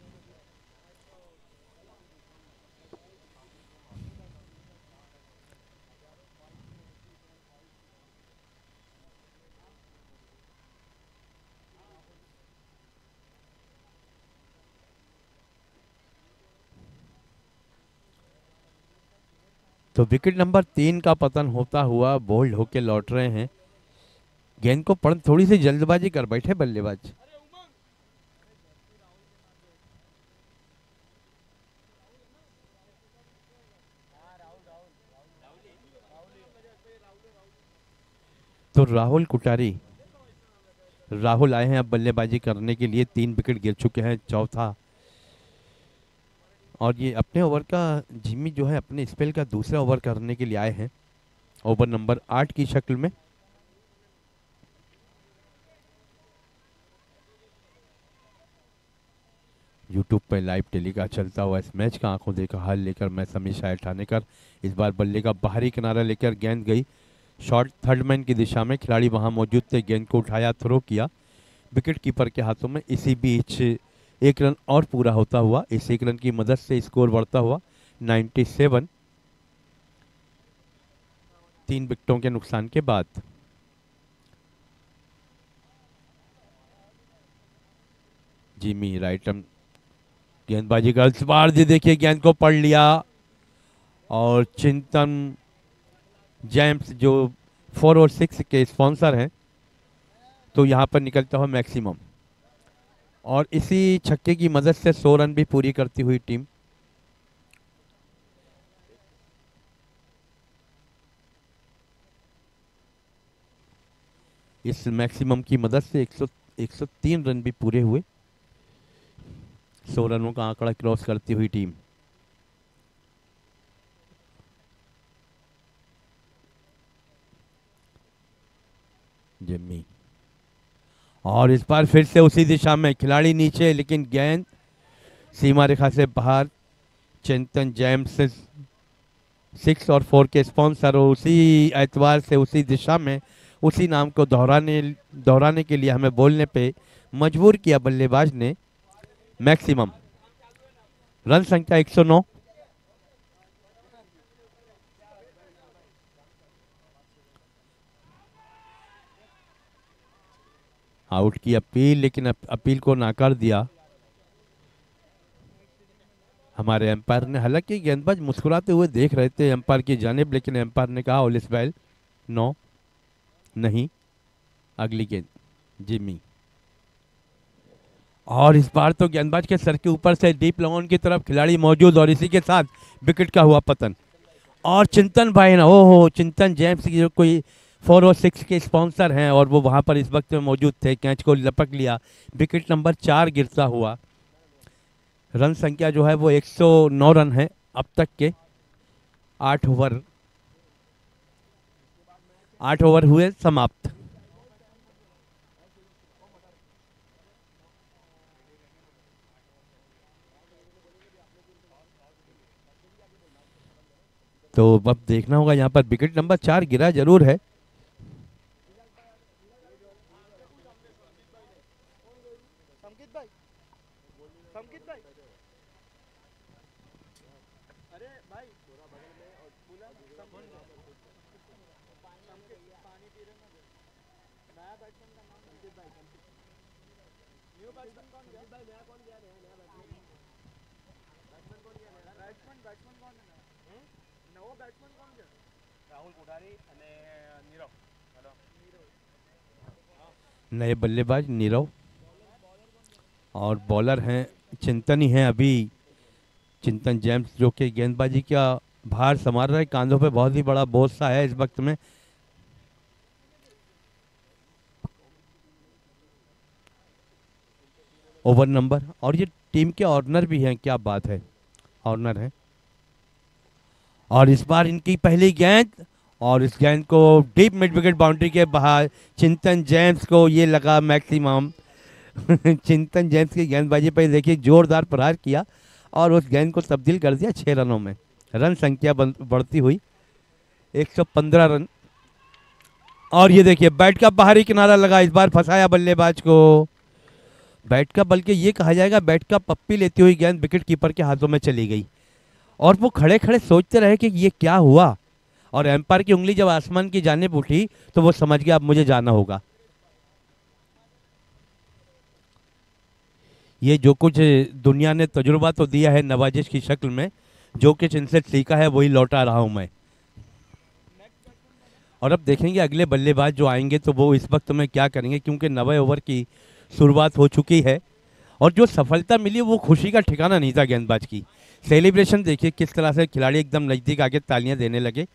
तो विकेट नंबर 3 का पतन होता हुआ बोल्ड होके लौट रहे हैं। गेंद को पढ़ थोड़ी सी जल्दबाजी कर बैठे बल्लेबाज। तो राहुल कुटारी, राहुल आए हैं अब बल्लेबाजी करने के लिए। 3 विकेट गिर चुके हैं, चौथा, और ये अपने ओवर का, जिम्मी जो है अपने स्पेल का दूसरा ओवर करने के लिए आए हैं, ओवर नंबर 8 की शक्ल में। यूट्यूब पर लाइव टेलीकास्ट चलता हुआ इस मैच का आंखों देखा हाल लेकर मैं समीर शायर ठानेकर। इस बार बल्ले का बाहरी किनारा लेकर गेंद गई शॉर्ट थर्ड मैन की दिशा में। खिलाड़ी वहां मौजूद थे, गेंद को उठाया, थ्रो किया विकेट कीपर के हाथों में। इसी बीच 1 रन और पूरा होता हुआ, इस 1 रन की मदद से स्कोर बढ़ता हुआ 97, 3 विकेटों के नुकसान के बाद। जिमी राइट आर्म गेंदबाजी का इस बार जी देखिए गेंद को पढ़ लिया, और चिंतन जेम्स जो 4 और 6 के स्पॉन्सर हैं, तो यहाँ पर निकलता हुआ मैक्सिमम, और इसी छक्के की मदद से 100 रन भी पूरी करती हुई टीम। इस मैक्सिमम की मदद से 103 रन भी पूरे हुए। 100 रनों का आंकड़ा क्रॉस करती हुई टीम। जिम्मी, और इस बार फिर से उसी दिशा में, खिलाड़ी नीचे लेकिन गेंद सीमा रेखा से बाहर। चिंतन जेम्स 6 और 4 के स्पॉन्सर, उसी एतवार से उसी दिशा में उसी नाम को दोहराने के लिए हमें बोलने पे मजबूर किया बल्लेबाज ने। मैक्सिमम रन संख्या 109। आउट की अपील, लेकिन अपील को नाकार दिया हमारे एम्पायर ने। हालांकि गेंदबाज मुस्कुराते हुए देख रहे थे एम्पायर की जानिब, लेकिन एम्पायर ने कहा ऑल इज वेल, नो नहीं। अगली गेंद जिम्मी, और इस बार तो गेंदबाज के सर के ऊपर से डीप लॉन की तरफ खिलाड़ी मौजूद और इसी के साथ विकेट का हुआ पतन। और चिंतन भाई ना, ओहो, चिंतन जेम्स की जो कोई 4 और 6 के स्पॉन्सर हैं और वो वहाँ पर इस वक्त में मौजूद थे, कैच को लपक लिया। विकेट नंबर 4 गिरता हुआ। रन संख्या जो है वो 109 रन है अब तक के। 8 ओवर 8 ओवर हुए समाप्त। तो अब देखना होगा, यहाँ पर विकेट नंबर 4 गिरा जरूर है। नए बल्लेबाज नीरव और बॉलर हैं चिंतन ही हैं अभी। चिंतन जेम्स जो कि गेंदबाजी का भार संभाल रहे, कांधों पे बहुत ही बड़ा बोझ सा है इस वक्त में। ओवर नंबर, और ये टीम के ऑर्नर भी हैं, क्या बात है, ऑर्नर है। और इस बार इनकी पहली गेंद, और इस गेंद को डीप मिड विकेट बाउंड्री के बाहर चिंतन जेम्स को ये लगा मैक्सिमम। चिंतन जेम्स की गेंदबाजी पर देखिए जोरदार प्रहार किया और उस गेंद को तब्दील कर दिया 6 रनों में। रन संख्या बढ़ती हुई 115 रन। और ये देखिए बैट का बाहरी किनारा लगा, इस बार फंसाया बल्लेबाज को। बैट का, बल्कि ये कहा जाएगा बैट का पप्पी लेती हुई गेंद विकेट कीपर के हाथों में चली गई और वो खड़े खड़े सोचते रहे कि ये क्या हुआ। और एम्पायर की उंगली जब आसमान की जानिब उठी तो वो समझ गया अब मुझे जाना होगा। ये जो कुछ दुनिया ने तजुर्बा तो दिया है नवाजिश की शक्ल में, जो कुछ इनसे सीखा है वही लौटा रहा हूं मैं। और अब देखेंगे अगले बल्लेबाज जो आएंगे तो वो इस वक्त में क्या करेंगे, क्योंकि 90 ओवर की शुरुआत हो चुकी है और जो सफलता मिली वो खुशी का ठिकाना नहीं था गेंदबाज की। सेलिब्रेशन देखिए किस तरह से खिलाड़ी एकदम नज़दीक आके तालियां देने लगे।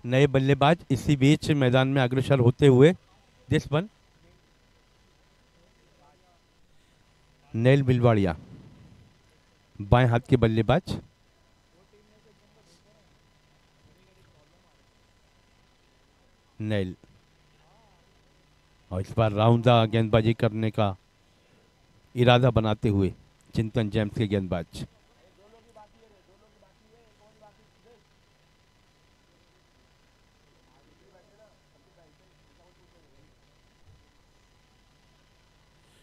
नए बल्लेबाज इसी बीच मैदान में अग्रसर होते हुए दिस वन नेल बिलवाड़िया, बाएं हाथ के बल्लेबाज। नेल, और इस बार राउंडा गेंदबाजी करने का इरादा बनाते हुए चिंतन जेम्स के गेंदबाज।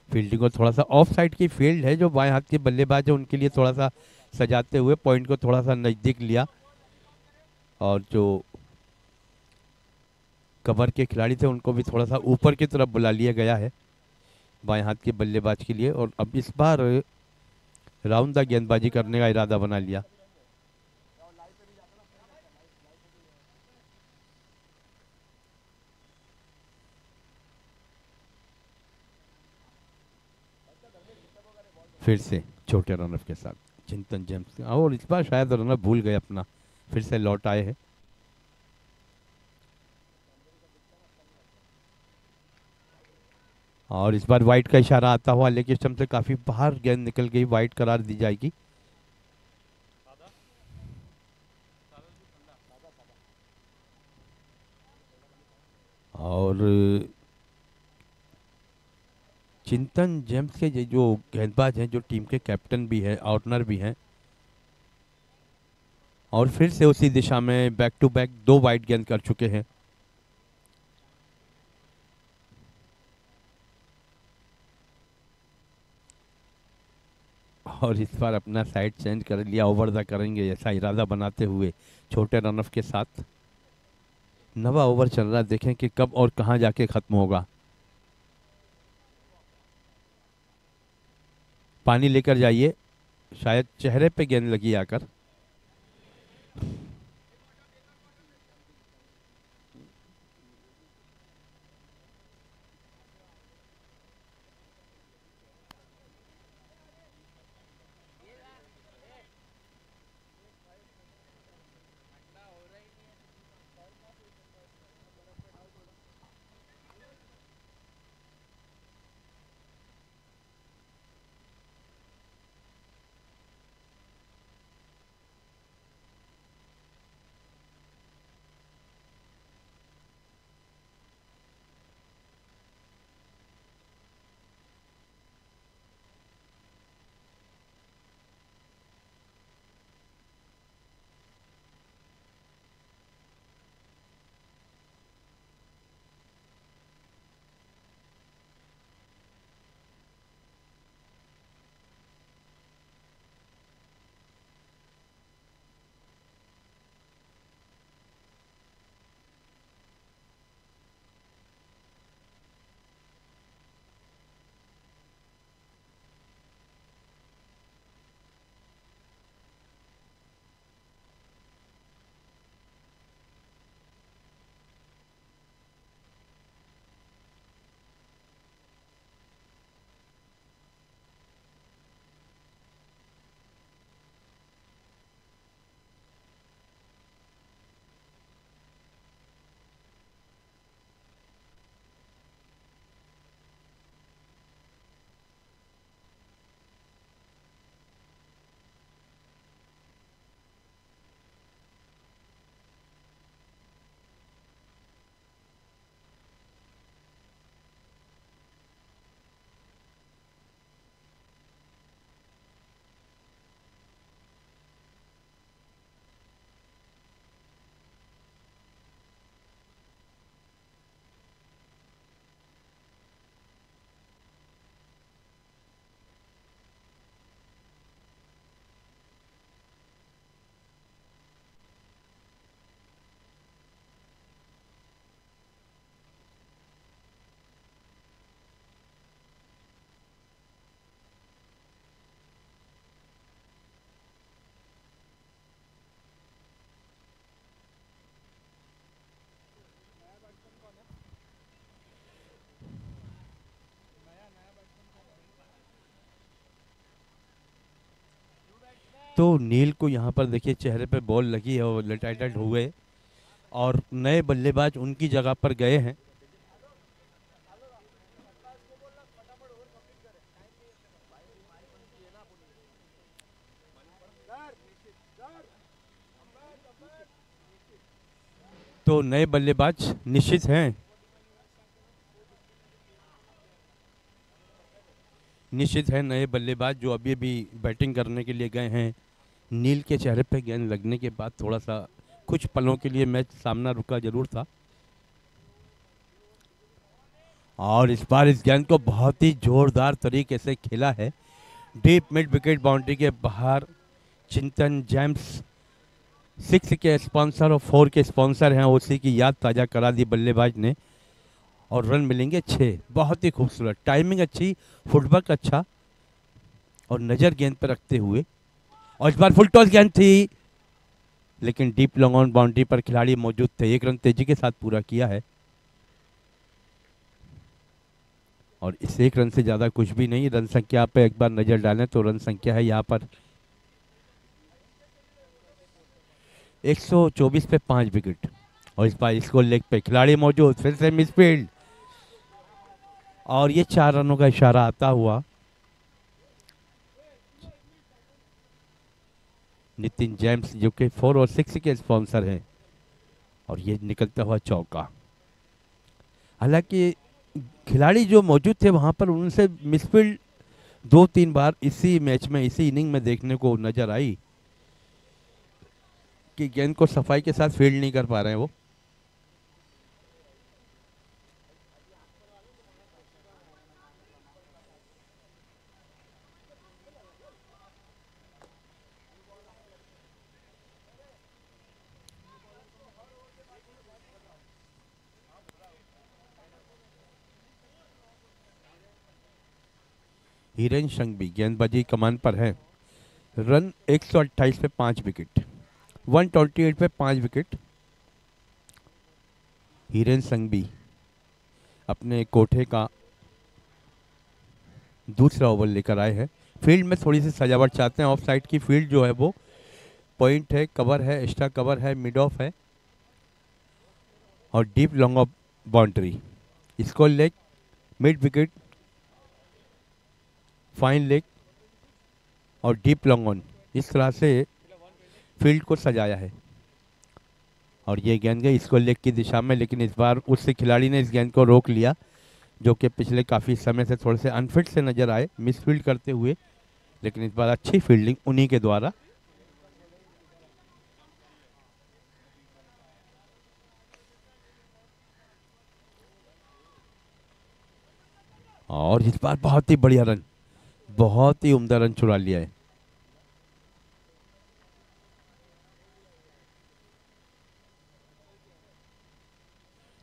फील्डिंग को थोड़ा सा ऑफ साइड की फील्ड है, जो बाएं हाथ के बल्लेबाज है उनके लिए थोड़ा सा सजाते हुए पॉइंट को थोड़ा सा नज़दीक लिया। और जो कवर के खिलाड़ी थे उनको भी थोड़ा सा ऊपर की तरफ बुला लिया गया है बाएं हाथ के बल्लेबाज के लिए। और अब इस बार राउंड द गेंदबाजी करने का इरादा बना लिया। फिर से छोटे रनअप के साथ चिंतन जेम्स, और इस बार शायद रनअप भूल गए अपना, फिर से लौट आए हैं। और इस बार वाइट का इशारा आता हुआ, लेकिन स्टंप से काफी बाहर गेंद निकल गई, वाइट करार दी जाएगी। और चिंतन जेम्स के ये जो गेंदबाज हैं, जो टीम के कैप्टन भी हैं, ऑर्नर भी हैं, और फिर से उसी दिशा में बैक टू बैक 2 वाइड गेंद कर चुके हैं। और इस बार अपना साइड चेंज कर लिया, ओवर द करेंगे ऐसा इरादा बनाते हुए छोटे रनअप के साथ। 9 ओवर चल रहा है, देखें कि कब और कहां जाके खत्म होगा। पानी लेकर जाइए, शायद चेहरे पे गेंद लगी आकर। तो नील को यहाँ पर देखिए चेहरे पे बॉल लगी है और रिटायर्ड हुए और नए बल्लेबाज उनकी जगह पर गए हैं। तो नए बल्लेबाज निश्चित हैं, निश्चित है नए बल्लेबाज जो अभी अभी बैटिंग करने के लिए गए हैं। नील के चेहरे पे गेंद लगने के बाद थोड़ा सा कुछ पलों के लिए मैच सामना रुका जरूर था और इस बार इस गेंद को बहुत ही जोरदार तरीके से खेला है। डीप मिड विकेट बाउंड्री के बाहर चिंतन जेम्स 6 के स्पॉन्सर और 4 के स्पॉन्सर हैं, उसी की याद ताज़ा करा दी बल्लेबाज ने और रन मिलेंगे 6। बहुत ही खूबसूरत टाइमिंग अच्छी, फुटवर्क अच्छा और नज़र गेंद पर रखते हुए। और इस बार फुल टॉस गेंद थी लेकिन डीप लॉन्ग ऑन बाउंड्री पर खिलाड़ी मौजूद थे, 1 रन तेजी के साथ पूरा किया है और इस 1 रन से ज़्यादा कुछ भी नहीं। रन संख्या पे एक बार नज़र डालें तो रन संख्या है यहाँ पर 124 पे 5 विकेट और इस बार स्कोर लेग पे खिलाड़ी मौजूद, फिर से मिसफील्ड और ये 4 रनों का इशारा आता हुआ नितिन जेम्स जो कि 4 और 6 के स्पॉन्सर हैं और ये निकलता हुआ चौका। हालांकि खिलाड़ी जो मौजूद थे वहां पर उनसे मिसफील्ड 2-3 बार इसी मैच में इसी इनिंग में देखने को नजर आई कि गेंद को सफाई के साथ फील्ड नहीं कर पा रहे हैं वो। हिरेन संघवी गेंदबाजी कमान पर है। रन 128 पे 5 विकेट, 128 पे 5 विकेट। हिरेन संघवी अपने कोठे का दूसरा ओवर लेकर आए हैं। फील्ड में थोड़ी सी सजावट चाहते हैं, ऑफ साइड की फील्ड जो है वो पॉइंट है, कवर है, एक्स्ट्रा कवर है, मिड ऑफ है और deep long off boundary. Score leg, mid wicket, fine leg और डीप लॉन्ग ऑन, इस तरह से फील्ड को सजाया है और ये गेंद गई स्कोर लेग की दिशा में, लेकिन इस बार उस खिलाड़ी ने इस गेंद को रोक लिया जो कि पिछले काफ़ी समय से थोड़े से अनफिट से नजर आए मिस फील्ड करते हुए, लेकिन इस बार अच्छी फील्डिंग उन्हीं के द्वारा। और इस बार बहुत ही बढ़िया रन, बहुत ही उम्दा रन चुरा लिया है।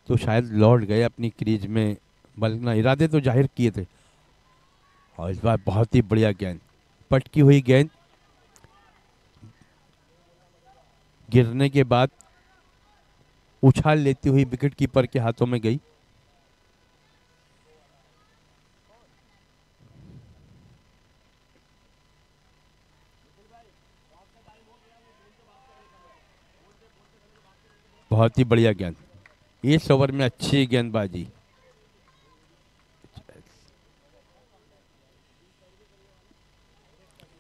तो शायद लौट गए अपनी क्रीज में, बल्कि इरादे तो जाहिर किए थे और इस बार बहुत ही बढ़िया गेंद, पटकी हुई गेंद गिरने के बाद उछाल लेती हुई विकेट कीपर के हाथों में गई। बहुत ही बढ़िया गेंद, इस ओवर में अच्छी गेंदबाजी।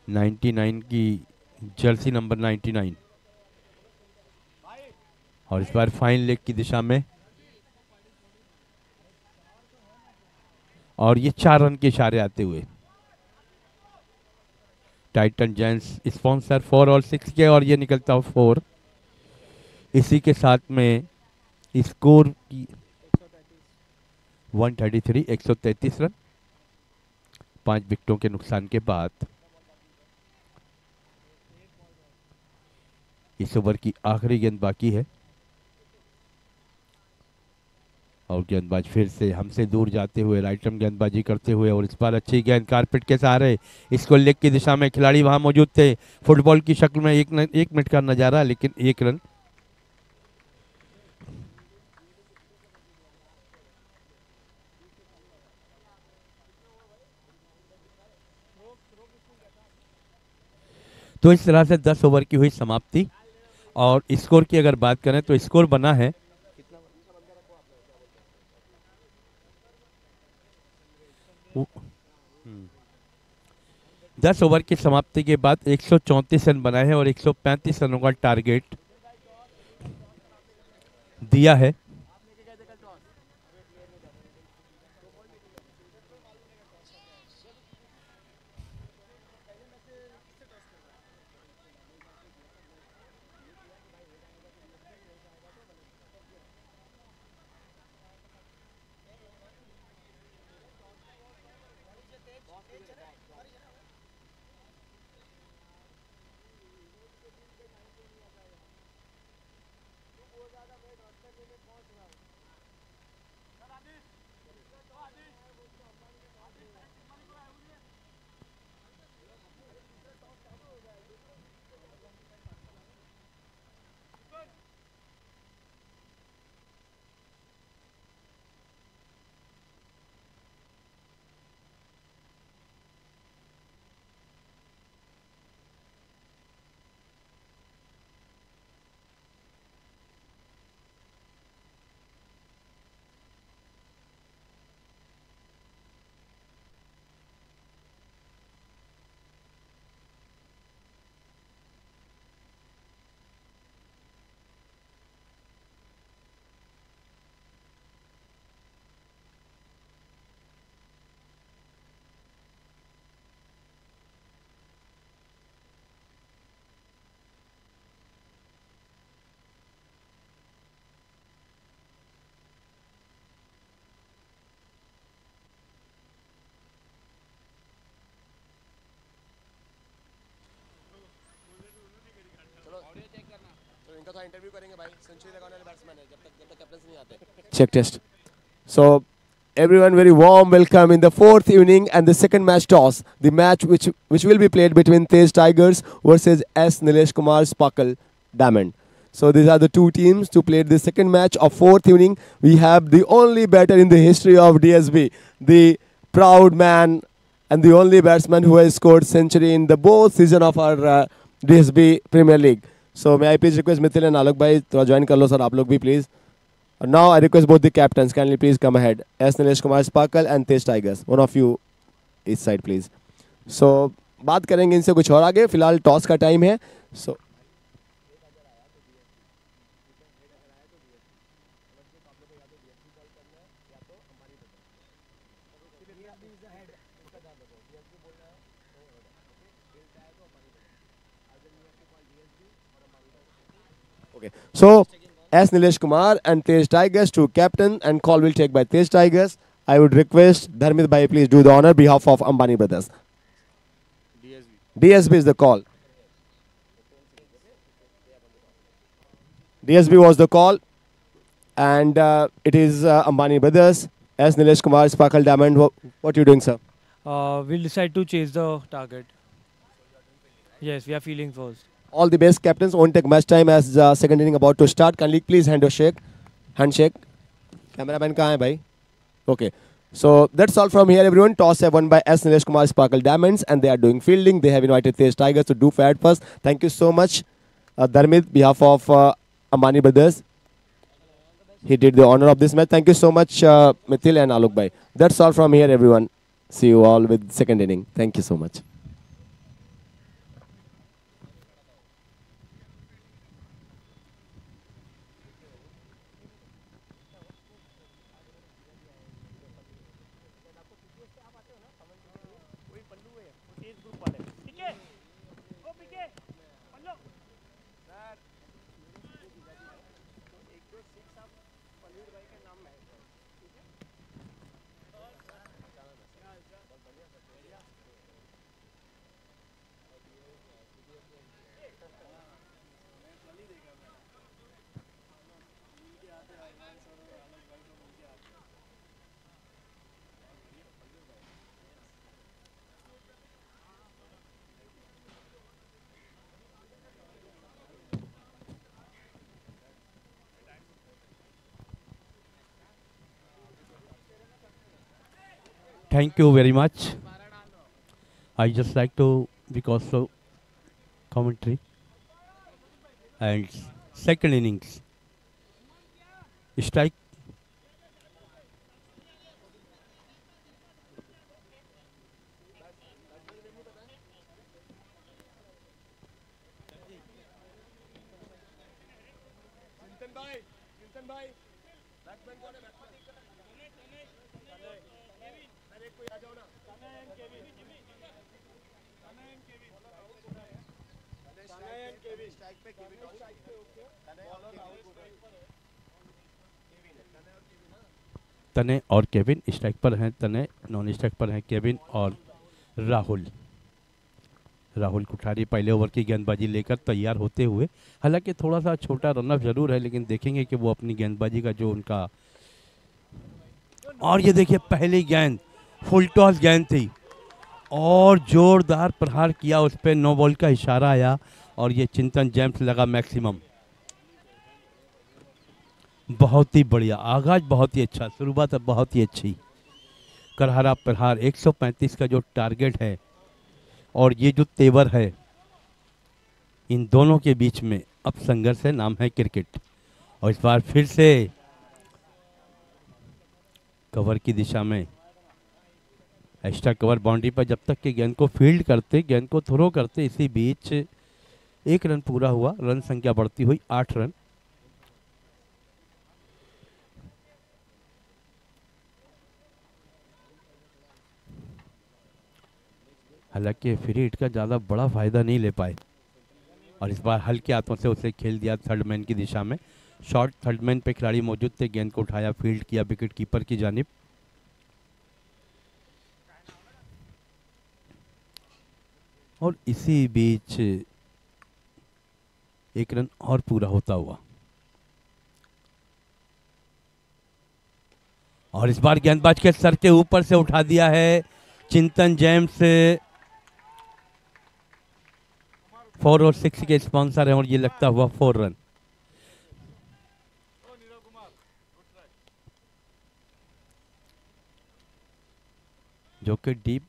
नाइन्टी 99 की जर्सी नंबर 99 और इस बार फाइन लेग की दिशा में और ये 4 रन के इशारे आते हुए। टाइटन जेंट्स स्पॉन्सर 4 और 6 के और ये निकलता हुआ 4। इसी के साथ में स्कोर की 133, 133 रन 5 विकेटों के नुकसान के बाद। इस ओवर की आखिरी गेंद बाकी है और गेंदबाज फिर से हमसे दूर जाते हुए राइट आर्म गेंदबाजी करते हुए और इस बार अच्छी गेंद कारपेट के सहारे, इसको लेग की दिशा में खिलाड़ी वहां मौजूद थे, फुटबॉल की शक्ल में 1 मिनट का नजारा, लेकिन 1 रन। तो इस तरह से 10 ओवर की हुई समाप्ति। और स्कोर की अगर बात करें तो स्कोर बना है 10 ओवर की समाप्ति के बाद 134 रन बनाए हैं और 135 रनों का टारगेट दिया है। Check test. So, everyone, very warm welcome in the fourth evening and the second match toss. The match which will be played between Tej Tigers versus S. Nilesh Kumar Sparkle Diamond. So these are the two teams to play the second match of fourth evening. We have the only batter in the history of DSB, the proud man and the only batsman who has scored century in the both season of our DSB Premier League. So may I please request Mithil and Alok bhai to join कर लो sir आप लोग भी please. Now I request both the captains, kindly please come ahead. S. Nilesh Kumar Sparkle and Tej Tigers. One of you each side please. So बात करेंगे इनसे कुछ और आगे. फिलहाल टॉस का टाइम है. So okay. So S. Nilesh Kumar and Tej Tigers to captain and call will take by Tej Tigers. I would request Dharmit bhai please do the honor behalf of Ambani Brothers. DSB is the call. DSB was the call and it is Ambani Brothers. S. Nilesh Kumar Sparkle Diamond. What are you doing, sir? We'll decide to chase the target. Yes, we are feeling first. All the best, captains. Won't take much time as second inning about to start. Kindly please handshake. Cameraman kahan hai bhai? Okay. So that's all from here, everyone. Toss have won by S. Nilesh Kumar Sparkle Diamonds and they are doing fielding. They have invited Tej Tigers to do fat first. Thank you so much, Dharmit, behalf of Ambani Brothers. He did the honor of this match. Thank you so much, Mithil and Alok bhai. That's all from here, everyone. See you all with second inning. Thank you so much. Thank you very much. I just like to, because so commentary. And second innings, strike. तने और केविन स्ट्राइक पर हैं, तने नॉन स्ट्राइक पर हैं केविन और राहुल। राहुल कुठारी पहले ओवर की गेंदबाजी लेकर तैयार होते हुए, हालांकि थोड़ा सा छोटा रनअप जरूर है, लेकिन देखेंगे कि वो अपनी गेंदबाजी का जो उनका, और ये देखिए पहली गेंद फुल टॉस गेंद थी और जोरदार प्रहार किया उस पर, नो बॉल का इशारा आया और ये चिंतन जेम्स लगा मैक्सिमम। बहुत ही बढ़िया आगाज, बहुत ही अच्छा, शुरुआत बहुत ही अच्छी। करहरा प्रहार 135 का जो टारगेट है और ये जो तेवर है इन दोनों के बीच में, अब संघर्ष है, नाम है क्रिकेट। और इस बार फिर से कवर की दिशा में एक्स्ट्रा कवर बाउंड्री पर, जब तक कि गेंद को फील्ड करते, गेंद को थ्रो करते, इसी बीच 1 रन पूरा हुआ, रन संख्या बढ़ती हुई 8 रन। हालांकि फ्री हिट का ज़्यादा बड़ा फायदा नहीं ले पाए और इस बार हल्के हाथों से उसे खेल दिया थर्ड मैन की दिशा में। शॉर्ट थर्ड मैन पे खिलाड़ी मौजूद थे, गेंद को उठाया, फील्ड किया विकेट कीपर की जानिब। और इसी बीच 1 रन और पूरा होता हुआ और इस बार गेंदबाज के सर के ऊपर से उठा दिया है चिंतन जेम्स। 4 और 6 के स्पॉन्सर हैं और ये लगता हुआ 4 रन। जो कि डीप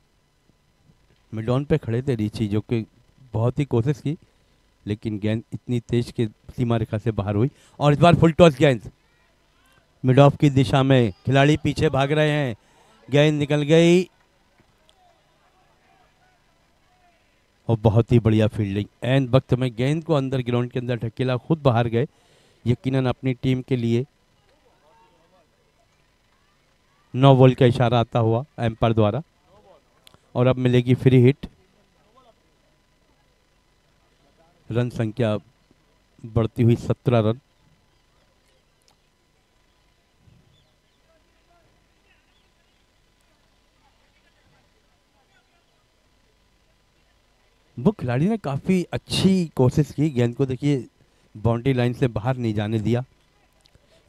मिड ऑन पे खड़े थे रीची, जो कि बहुत ही कोशिश की, लेकिन गेंद इतनी तेज के सीमा रेखा से बाहर हुई। और इस बार फुल टॉस गेंद मिड ऑफ की दिशा में, खिलाड़ी पीछे भाग रहे हैं, गेंद निकल गई और बहुत ही बढ़िया फील्डिंग। एंड वक्त में गेंद को अंदर ग्राउंड के अंदर ढकेला, खुद बाहर गए, यकीनन अपनी टीम के लिए नो बॉल का इशारा आता हुआ एम्पायर द्वारा। और अब मिलेगी फ्री हिट, रन संख्या बढ़ती हुई 17 रन। वो खिलाड़ी ने काफ़ी अच्छी कोशिश की, गेंद को देखिए बाउंड्री लाइन से बाहर नहीं जाने दिया,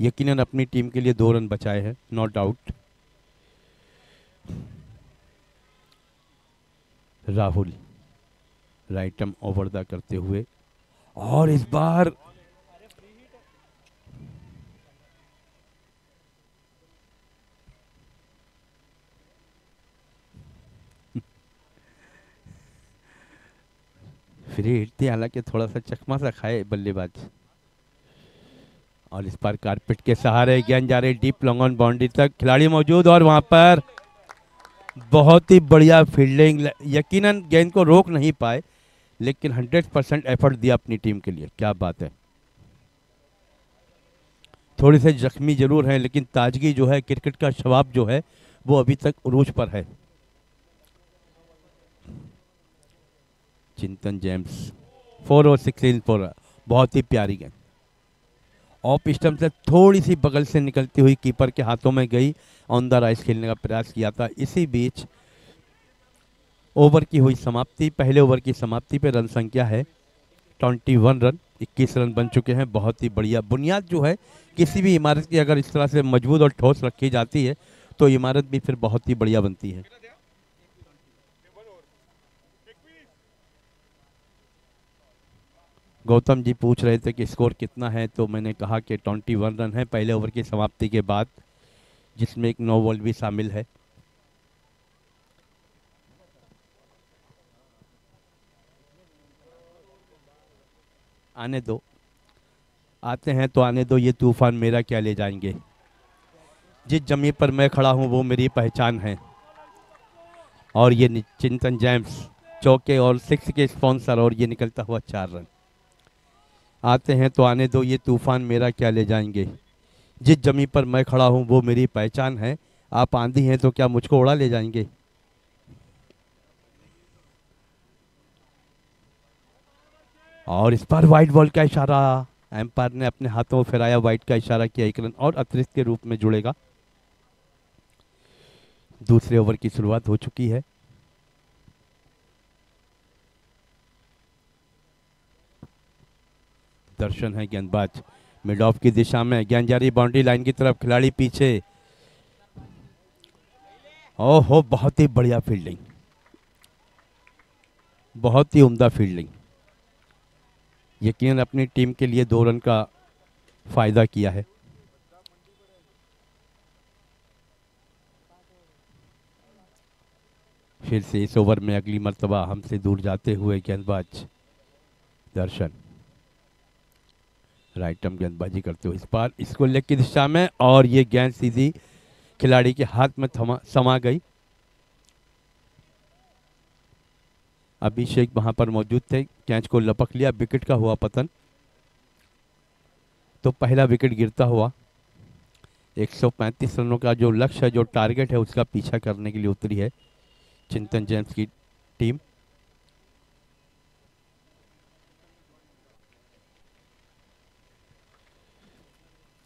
यकीनन अपनी टीम के लिए 2 रन बचाए हैं, no doubt. Rahul right arm over the करते हुए और इस बार फ्री हिट थी, हालांकि थोड़ा सा चकमा सा खाए बल्लेबाज। और इस बार कारपेट के सहारे गेंद जा रही डीप लॉन्ग ऑन बाउंड्री तक, खिलाड़ी मौजूद और वहां पर बहुत ही बढ़िया फील्डिंग। यकीनन गेंद को रोक नहीं पाए, लेकिन 100% एफर्ट दिया अपनी टीम के लिए, क्या बात है। थोड़ी से जख्मी जरूर हैं, लेकिन ताजगी जो है, क्रिकेट का शबाब जो है, वो अभी तक उरूज पर है। चिंतन जेम्स 4 और 6 4, बहुत ही प्यारी गेंद ऑफ स्टंप से थोड़ी सी बगल से निकलती हुई कीपर के हाथों में गई, ऑन द राइस खेलने का प्रयास किया था। इसी बीच ओवर की हुई समाप्ति, पहले ओवर की समाप्ति पे रन संख्या है 21 रन, 21 रन बन चुके हैं। बहुत ही बढ़िया बुनियाद जो है किसी भी इमारत की, अगर इस तरह से मजबूत और ठोस रखी जाती है तो इमारत भी फिर बहुत ही बढ़िया बनती है। गौतम जी पूछ रहे थे कि स्कोर कितना है, तो मैंने कहा कि 21 रन है पहले ओवर की समाप्ति के बाद, जिसमें एक नो बॉल भी शामिल है। आने दो, आते हैं तो आने दो, ये तूफान मेरा क्या ले जाएंगे। जिस जमीन पर मैं खड़ा हूँ वो मेरी पहचान है। और ये चिंतन जेम्स चौके और 6 के स्पॉन्सर, और ये निकलता हुआ 4 रन। आते हैं तो आने दो, ये तूफान मेरा क्या ले जाएंगे। जिस जमीन पर मैं खड़ा हूँ वो मेरी पहचान है। आप आंधी हैं तो क्या मुझको उड़ा ले जाएंगे। और इस बार वाइट बॉल का इशारा, एम्पायर ने अपने हाथों में फिराया, वाइट का इशारा किया, 1 रन और अतिरिक्त के रूप में जुड़ेगा। दूसरे ओवर की शुरुआत हो चुकी है। दर्शन है गेंदबाज, मिड ऑफ की दिशा में, गेंद जा रही बाउंड्री लाइन की तरफ, खिलाड़ी पीछे। ओहो, बहुत ही बढ़िया फील्डिंग, बहुत ही उम्दा फील्डिंग। यकीनन अपनी टीम के लिए 2 रन का फायदा किया है। फिर से इस ओवर में अगली मर्तबा हमसे दूर जाते हुए गेंदबाज दर्शन राइट आर्म गेंदबाजी करते हुए इस बार इसको लेग की दिशा में, और ये गेंद सीधी खिलाड़ी के हाथ में समा गई। अभिषेक वहां पर मौजूद थे, कैच को लपक लिया, विकेट का हुआ पतन। तो पहला विकेट गिरता हुआ 135 रनों का जो लक्ष्य है, जो टारगेट है, उसका पीछा करने के लिए उतरी है चिंतन जेम्स की टीम।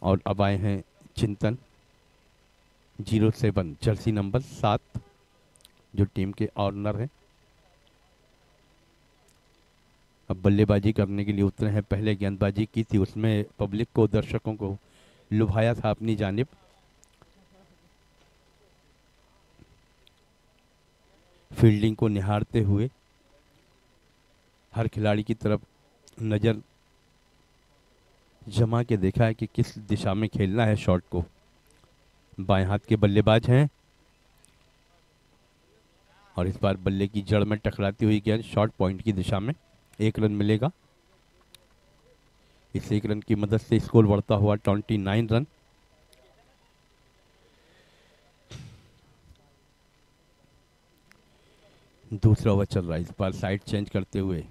और अब आए हैं चिंतन 07 जर्सी नंबर 7 जो टीम के ऑनर हैं। अब बल्लेबाजी करने के लिए उतरे हैं। पहले गेंदबाजी की थी, उसमें पब्लिक को, दर्शकों को लुभाया था अपनी जानिब। फील्डिंग को निहारते हुए हर खिलाड़ी की तरफ नज़र जमा के देखा है कि किस दिशा में खेलना है शॉट को। बाएं हाथ के बल्लेबाज हैं और इस बार बल्ले की जड़ में टकराती हुई गेंद शॉर्ट पॉइंट की दिशा में, 1 रन मिलेगा। इस 1 रन की मदद से स्कोर बढ़ता हुआ 29 रन। दूसरा ओवर चल रहा है, इस बार साइड चेंज करते हुए।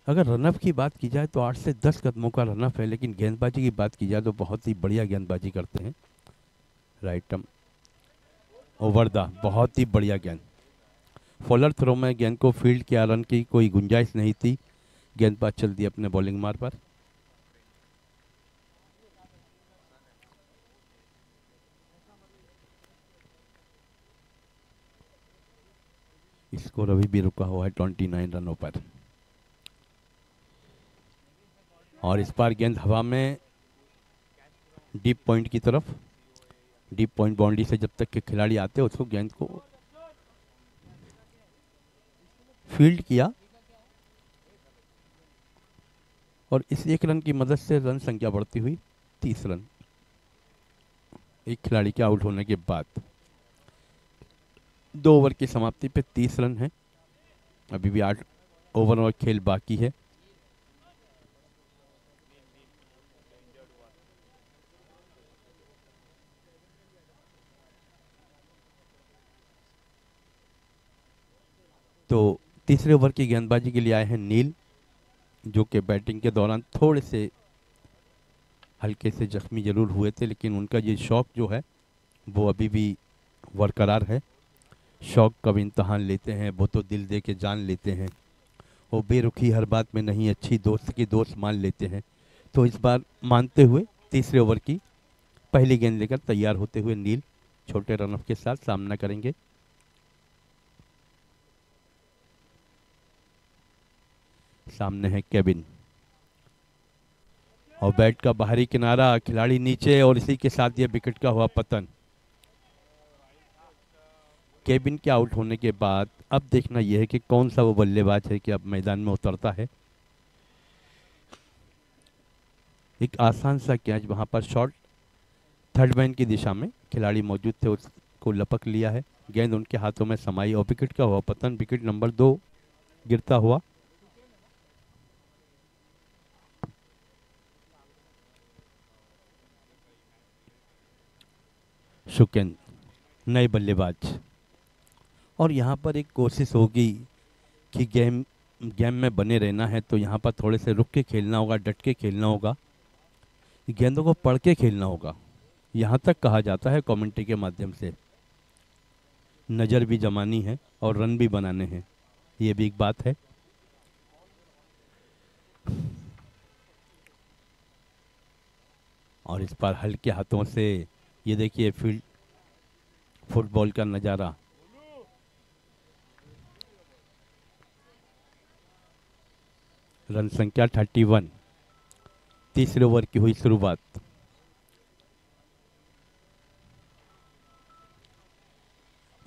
अगर रनअप की बात की जाए तो 8 से 10 कदमों का रनअप है, लेकिन गेंदबाजी की बात की जाए तो बहुत ही बढ़िया गेंदबाजी करते हैं। राइट आर्म ओवर द, बहुत ही बढ़िया गेंद। फॉलर थ्रो में गेंद को फील्ड किया, रन की कोई गुंजाइश नहीं थी। गेंदबाज चल दिया अपने बॉलिंग मार पर। स्कोर अभी भी रुका हुआ है 29 रनों पर। और इस बार गेंद हवा में डीप पॉइंट की तरफ, डीप पॉइंट बाउंड्री से जब तक के खिलाड़ी आते हैं उसको गेंद को फील्ड किया और इस 1 रन की मदद से रन संख्या बढ़ती हुई 30 रन। एक खिलाड़ी के आउट होने के बाद 2 ओवर की समाप्ति पे 30 रन है। अभी भी 8 ओवर और खेल बाकी है। तो तीसरे ओवर की गेंदबाजी के लिए आए हैं नील, जो कि बैटिंग के दौरान थोड़े से हल्के से जख्मी जरूर हुए थे, लेकिन उनका ये शौक जो है वो अभी भी बरकरार है। शौक कब इम्तहान लेते हैं, वो तो दिल दे के जान लेते हैं। वो बेरुखी हर बात में नहीं, अच्छी दोस्त की दोस्त मान लेते हैं। तो इस बार मानते हुए तीसरे ओवर की पहली गेंद लेकर तैयार होते हुए नील छोटे रनअप के साथ सामना करेंगे। सामने है केबिन और बैट का बाहरी किनारा, खिलाड़ी नीचे, और इसी के साथ ये विकेट का हुआ पतन। केबिन के आउट होने के बाद अब देखना यह है कि कौन सा वो बल्लेबाज है कि अब मैदान में उतरता है। एक आसान सा कैच वहां पर शॉट थर्ड मैन की दिशा में खिलाड़ी मौजूद थे, उसको लपक लिया है, गेंद उनके हाथों में समाई और विकेट का हुआ पतन। विकेट नंबर 2 गिरता हुआ। शुकेन नए बल्लेबाज, और यहाँ पर एक कोशिश होगी कि गेम में बने रहना है तो यहाँ पर थोड़े से रुक के खेलना होगा, डट के खेलना होगा, गेंदों को पढ़ के खेलना होगा। यहाँ तक कहा जाता है कमेंट्री के माध्यम से। नज़र भी जमानी है और रन भी बनाने हैं, ये भी एक बात है। और इस बार हल्के हाथों से, ये देखिए फील्ड फुटबॉल का नज़ारा। रन संख्या 31, तीसरे ओवर की हुई शुरुआत।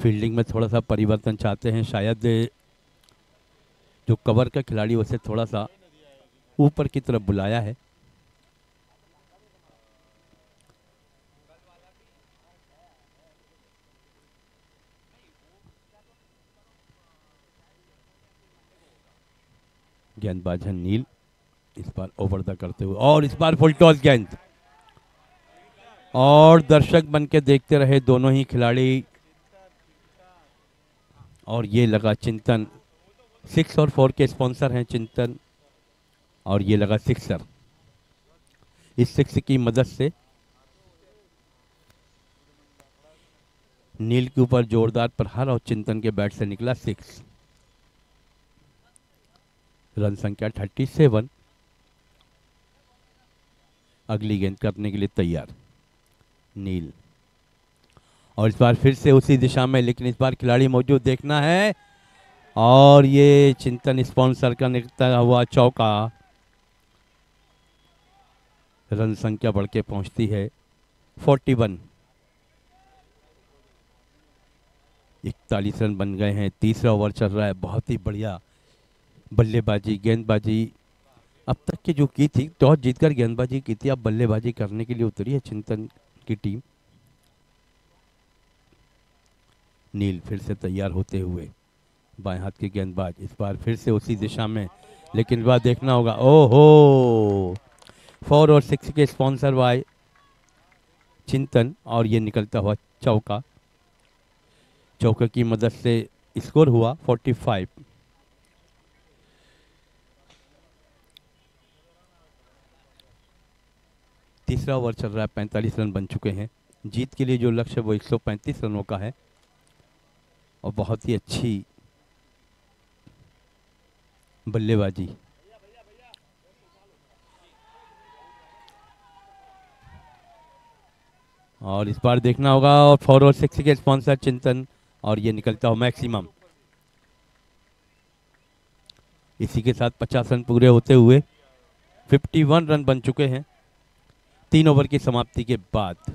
फील्डिंग में थोड़ा सा परिवर्तन चाहते हैं शायद, जो कवर का खिलाड़ी उसे थोड़ा सा ऊपर की तरफ बुलाया है। गेंदबाज है नील, इस बार ओवर द करते हुए, और इस बार फुल टॉस गेंद, और दर्शक बन के देखते रहे दोनों ही खिलाड़ी। और ये लगा चिंतन, 6 और 4 के स्पॉन्सर हैं चिंतन, और ये लगा सिक्सर। इस सिक्स की मदद से नील के ऊपर जोरदार प्रहार और चिंतन के बैट से निकला 6। रन संख्या 37। अगली गेंद करने के लिए तैयार नील, और इस बार फिर से उसी दिशा में, लेकिन इस बार खिलाड़ी मौजूद देखना है, और ये चिंतन स्पॉन्सर का निकलता हुआ चौका। रन संख्या बढ़ के पहुंचती है 41। 41 रन बन गए हैं, तीसरा ओवर चल रहा है। बहुत ही बढ़िया बल्लेबाजी, गेंदबाजी अब तक की जो की थी, टॉस जीतकर गेंदबाजी की थी, अब बल्लेबाजी करने के लिए उतरी है चिंतन की टीम। नील फिर से तैयार होते हुए, बाएं हाथ के गेंदबाज, इस बार फिर से उसी दिशा में, लेकिन इस बार देखना होगा। ओहो, 4 और 6 के स्पॉन्सर बाय चिंतन, और ये निकलता हुआ चौका। चौके की मदद से स्कोर हुआ 45। तीसरा ओवर चल रहा है, 45 रन बन चुके हैं। जीत के लिए जो लक्ष्य है वो 135 रनों का है, और बहुत ही अच्छी बल्लेबाजी। और इस बार देखना होगा, और 4 और 6 के स्पॉन्सर चिंतन, और ये निकलता हो मैक्सिमम। इसी के साथ 50 रन पूरे होते हुए 51 रन बन चुके हैं 3 ओवर की समाप्ति के बाद।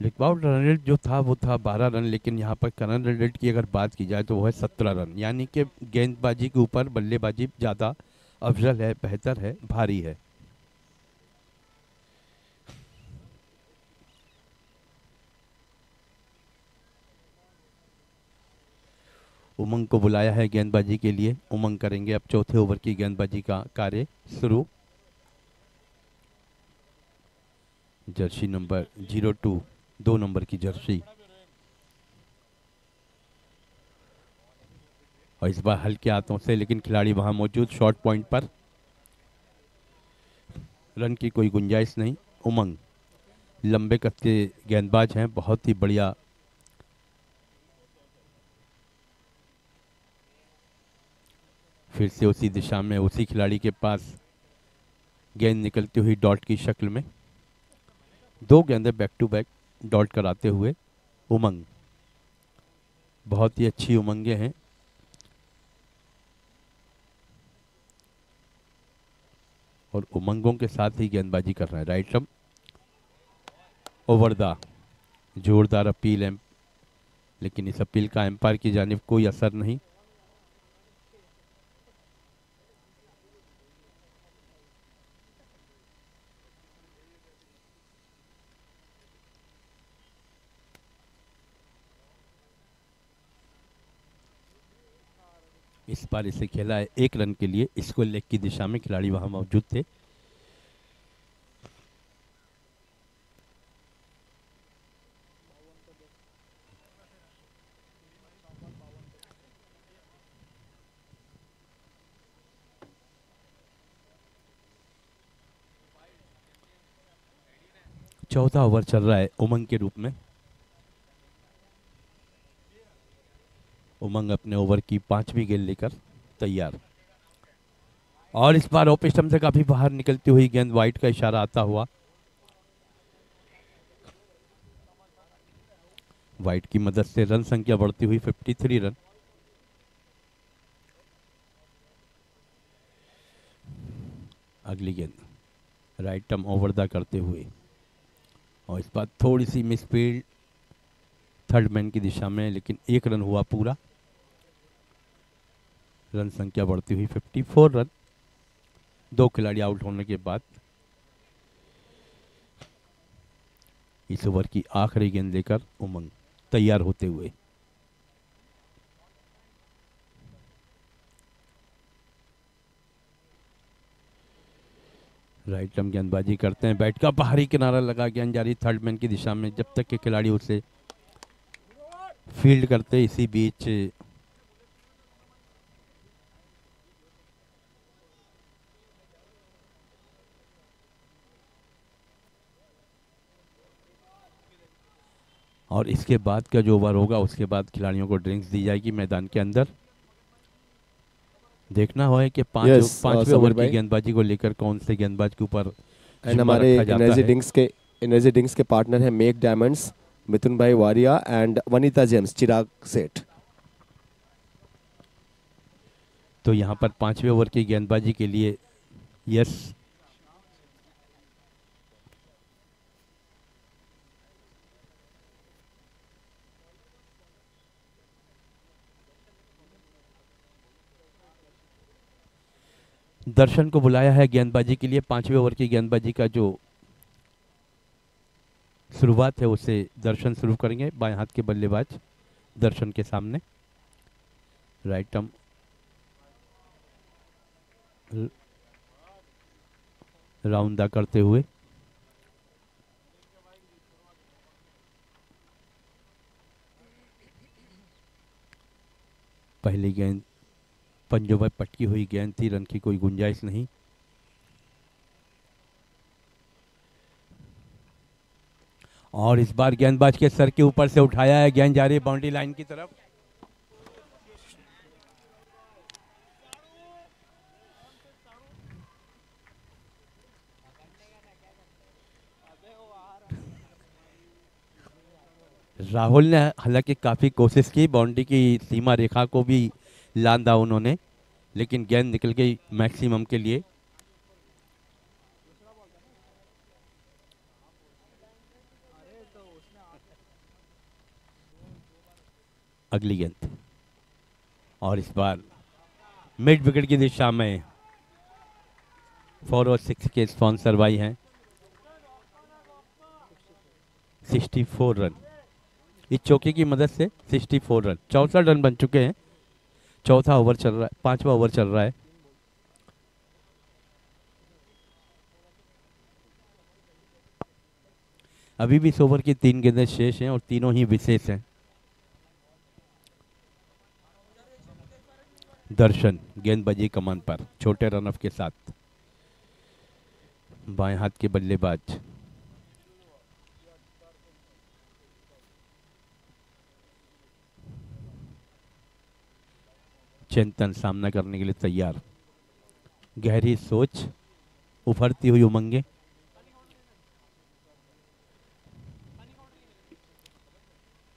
लिकआउट रन रेट जो था वो था 12 रन, लेकिन यहाँ पर करंट रन रेट की अगर बात की जाए तो वो है 17 रन, यानी कि गेंदबाजी के ऊपर बल्लेबाजी ज़्यादा अफजल है, बेहतर है, भारी है। उमंग को बुलाया है गेंदबाजी के लिए, उमंग करेंगे अब चौथे ओवर की गेंदबाजी का कार्य शुरू। जर्सी नंबर 02, 2 नंबर की जर्सी, और इस बार हल्के हाथों से, लेकिन खिलाड़ी वहां मौजूद शॉर्ट पॉइंट पर, रन की कोई गुंजाइश नहीं। उमंग लंबे कद गेंदबाज हैं, बहुत ही बढ़िया। फिर से उसी दिशा में, उसी खिलाड़ी के पास गेंद निकलती हुई डॉट की शक्ल में, 2 गेंदें बैक टू बैक डॉट कराते हुए उमंग। बहुत ही अच्छी उमंगे हैं। और उमंगों के साथ ही गेंदबाजी कर रहे हैं। राइट आर्म ओवर द, जोरदार अपील है, लेकिन इस अपील का एम्पायर की जानिब कोई असर नहीं। इस बार इसे खेला है 1 रन के लिए, इसको लेग की दिशा में खिलाड़ी वहां मौजूद थे। चौथा ओवर चल रहा है उमंग के रूप में। उमंग अपने ओवर की 5वीं गेंद लेकर तैयार, और इस बार ऑफ स्टंप से काफी बाहर निकलती हुई गेंद, वाइड का इशारा आता हुआ। वाइड की मदद से रन संख्या बढ़ती हुई 53 रन। अगली गेंद राइट आर्म ओवर द करते हुए, और इस बार थोड़ी सी मिसफील्ड थर्ड मैन की दिशा में, लेकिन 1 रन हुआ पूरा। रन संख्या बढ़ती हुई 54 रन। 2 खिलाड़ी आउट होने के बाद इस ओवर की आखिरी गेंद लेकर उमंग तैयार होते हुए। राइट आर्म गेंदबाजी करते हैं, बैट का बाहरी किनारा लगा, गेंद जा रही थर्ड मैन की दिशा में, जब तक के खिलाड़ी उसे फील्ड करते। इसी बीच और इसके बाद का जो ओवर होगा उसके बाद खिलाड़ियों को ड्रिंक्स दी जाएगी मैदान के अंदर। देखना हो है कि पांचवें ओवर की गेंदबाजी को लेकर कौन से गेंदबाज के ऊपर जिम्मा हमारे रखा जाता है। एनर्जी ड्रिंक्स के पार्टनर है मेक डायमंड्स, मिथुन भाई वारिया एंड वनीता जेम्स, चिराग सेठ। तो यहाँ पर 5वें ओवर की गेंदबाजी के लिए यस दर्शन को बुलाया है गेंदबाजी के लिए। 5वें ओवर की गेंदबाजी का जो शुरुआत है उसे दर्शन शुरू करेंगे। बाएं हाथ के बल्लेबाज दर्शन के सामने। राइट आर्म राउंडा करते हुए पहली गेंद पंजों में पटकी हुई गेंद थी, रन की कोई गुंजाइश नहीं। और इस बार गेंदबाज के सर के ऊपर से उठाया है, गेंद जा रही है बाउंड्री लाइन की तरफ। राहुल ने हालांकि काफी कोशिश की, बाउंड्री की सीमा रेखा को भी लांदा उन्होंने, लेकिन गेंद निकल गई मैक्सिमम के लिए। अगली गेंद, और इस बार मिड विकेट की दिशा में 4 और 6 के स्पॉन्सर भाई हैं। 64 रन इस चौके की मदद से, 64 रन, 64 रन बन चुके हैं। चौथा ओवर चल रहा है, 5वां ओवर चल रहा है। अभी भी इस ओवर की 3 गेंदें शेष हैं और तीनों ही विशेष हैं। दर्शन गेंदबाजी कमान पर छोटे रनअप के साथ। बाएं हाथ के बल्लेबाज चिंतन सामना करने के लिए तैयार। गहरी सोच, उभरती हुई उमंगे।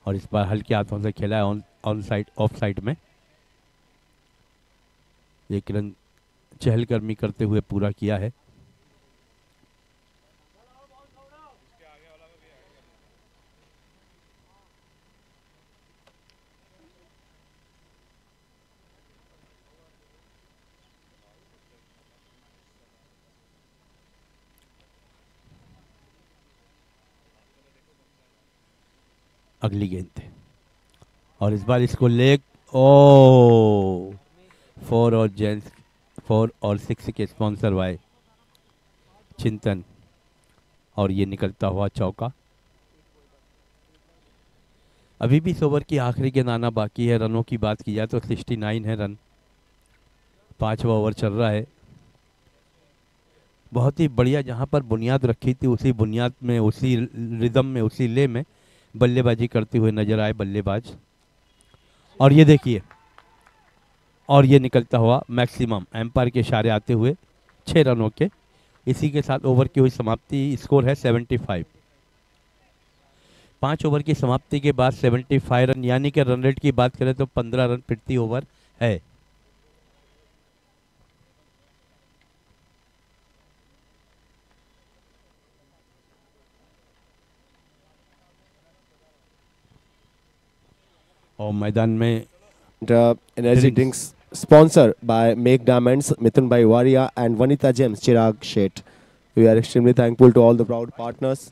और इस बार हल्के हाथों से खेला है ऑन साइड ऑफ साइड में। 1 रन चहलकदमी करते हुए पूरा किया है। अगली गेंद और इस बार इसको लेग ओ 4 और 6 के स्पॉन्सर बाय चिंतन और ये निकलता हुआ चौका। अभी भी इस ओवर की आखिरी गेंद आना बाकी है। रनों की बात की जाए तो 69 है रन। 5वां ओवर चल रहा है। बहुत ही बढ़िया जहां पर बुनियाद रखी थी उसी बुनियाद में, उसी रिदम में, उसी ले में बल्लेबाजी करते हुए नजर आए बल्लेबाज। और ये देखिए, और ये निकलता हुआ मैक्सिमम एम्पायर के इशारे आते हुए 6 रनों के। इसी के साथ ओवर की हुई समाप्ति। स्कोर है 75। 5 ओवर की समाप्ति के बाद 75 रन, यानी कि रन रेट की बात करें तो 15 रन प्रति ओवर है। और मैदान में The energy Drinks. drinks sponsored by Make Diamonds, Mithun Bhai Waria and Vanita Gems, Chirag Sheth. We are extremely thankful to all the proud partners,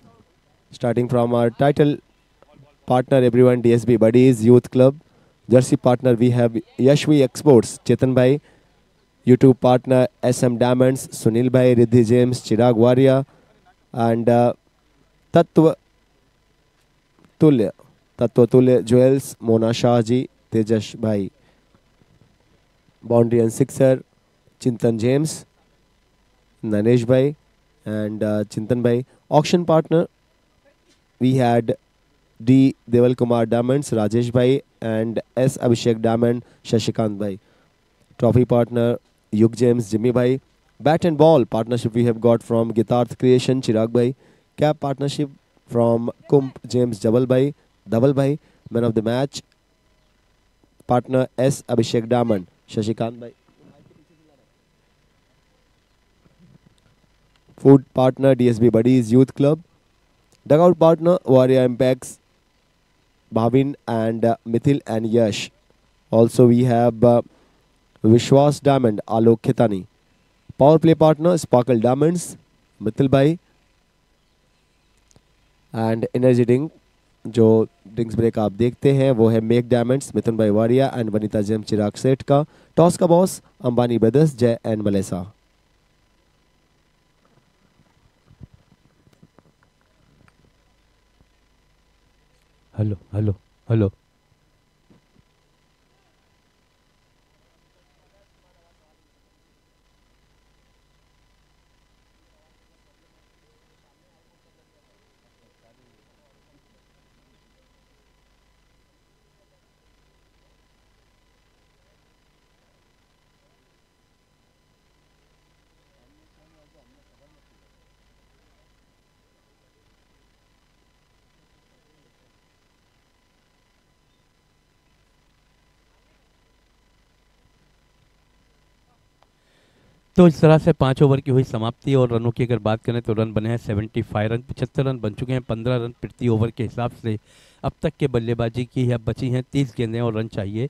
starting from our title partner everyone, DSB Buddies Youth Club. Jersey partner we have Yashvi Exports, Chetan Bhai. YouTube partner SM Diamonds, Sunil Bhai, Riddhi James, Chirag Waria and Tattva Tulya. Tattva Tulya Jewels, Mona Shah ji, Tejash Bhai. Boundary and Sixer, Chintan James, Nanesh Bhai and Chintan Bhai. Auction partner, we had D. Deval Kumar Diamonds, Rajesh Bhai and S. Abhishek Diamond, Shashikant Bhai. Trophy partner, Yug James, Jimmy Bhai. Bat and ball partnership we have got from Gitarth Creation, Chirag Bhai. Cap partnership from Kump James Jabal Bhai, Dhaval Bhai. Man of the match, partner S. Abhishek Diamond, Shashikant Bhai. Food partner DSB Buddies Youth Club. Dugout partner Warrior Impacts, Bhavin and Mithil and Yash. Also we have Vishwas Diamond, Alok Khitani. Power play partner Sparkle Diamonds, Mithil Bhai. And energy drink, जो ड्रिंक्स ब्रेक आप देखते हैं वो है मेक डायमंड्स, मिथुन भाई वारिया एंड वनिता जेम, चिराग सेठ का। टॉस का boss Ambani brothers, Jay and Malesa. Hello hello hello. तो इस तरह से 5 ओवर की हुई समाप्ति। और रनों की अगर बात करें तो रन बने हैं 75 रन। 75 रन बन चुके हैं 15 रन प्रति ओवर के हिसाब से। अब तक के बल्लेबाजी की है बची हैं 30 गेंदें और रन चाहिए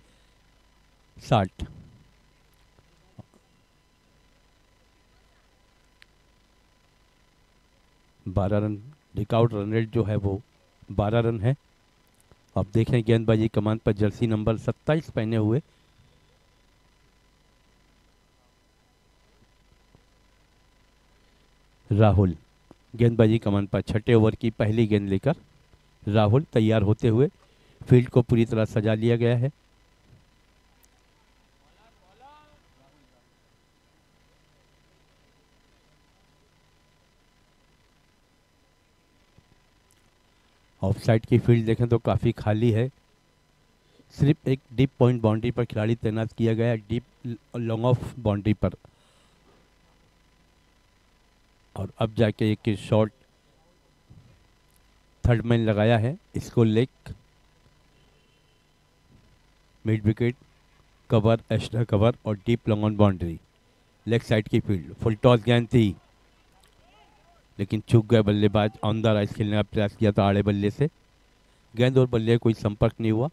60। बारह रन डिकआउट रन रेट जो है वो 12 रन है। अब देखें गेंदबाजी कमान पर जर्सी नंबर 27 पहने हुए राहुल गेंदबाजी कमान पर छठे ओवर की पहली गेंद लेकर राहुल तैयार होते हुए फील्ड को पूरी तरह सजा लिया गया है। ऑफसाइड की फील्ड देखें तो काफ़ी खाली है। सिर्फ एक डीप पॉइंट बाउंड्री पर खिलाड़ी तैनात किया गया है, डीप लॉन्ग ऑफ बाउंड्री पर। और अब जाके एक शॉट थर्ड मैन लगाया है, इसको leg mid wicket cover, extra cover और deep long on boundary. Leg side की फील्ड फुल टॉस गेंद थी लेकिन चूक गए बल्लेबाज। ऑन द राइस खेलने का प्रयास किया था आड़े बल्ले से, गेंद और बल्ले कोई संपर्क नहीं हुआ।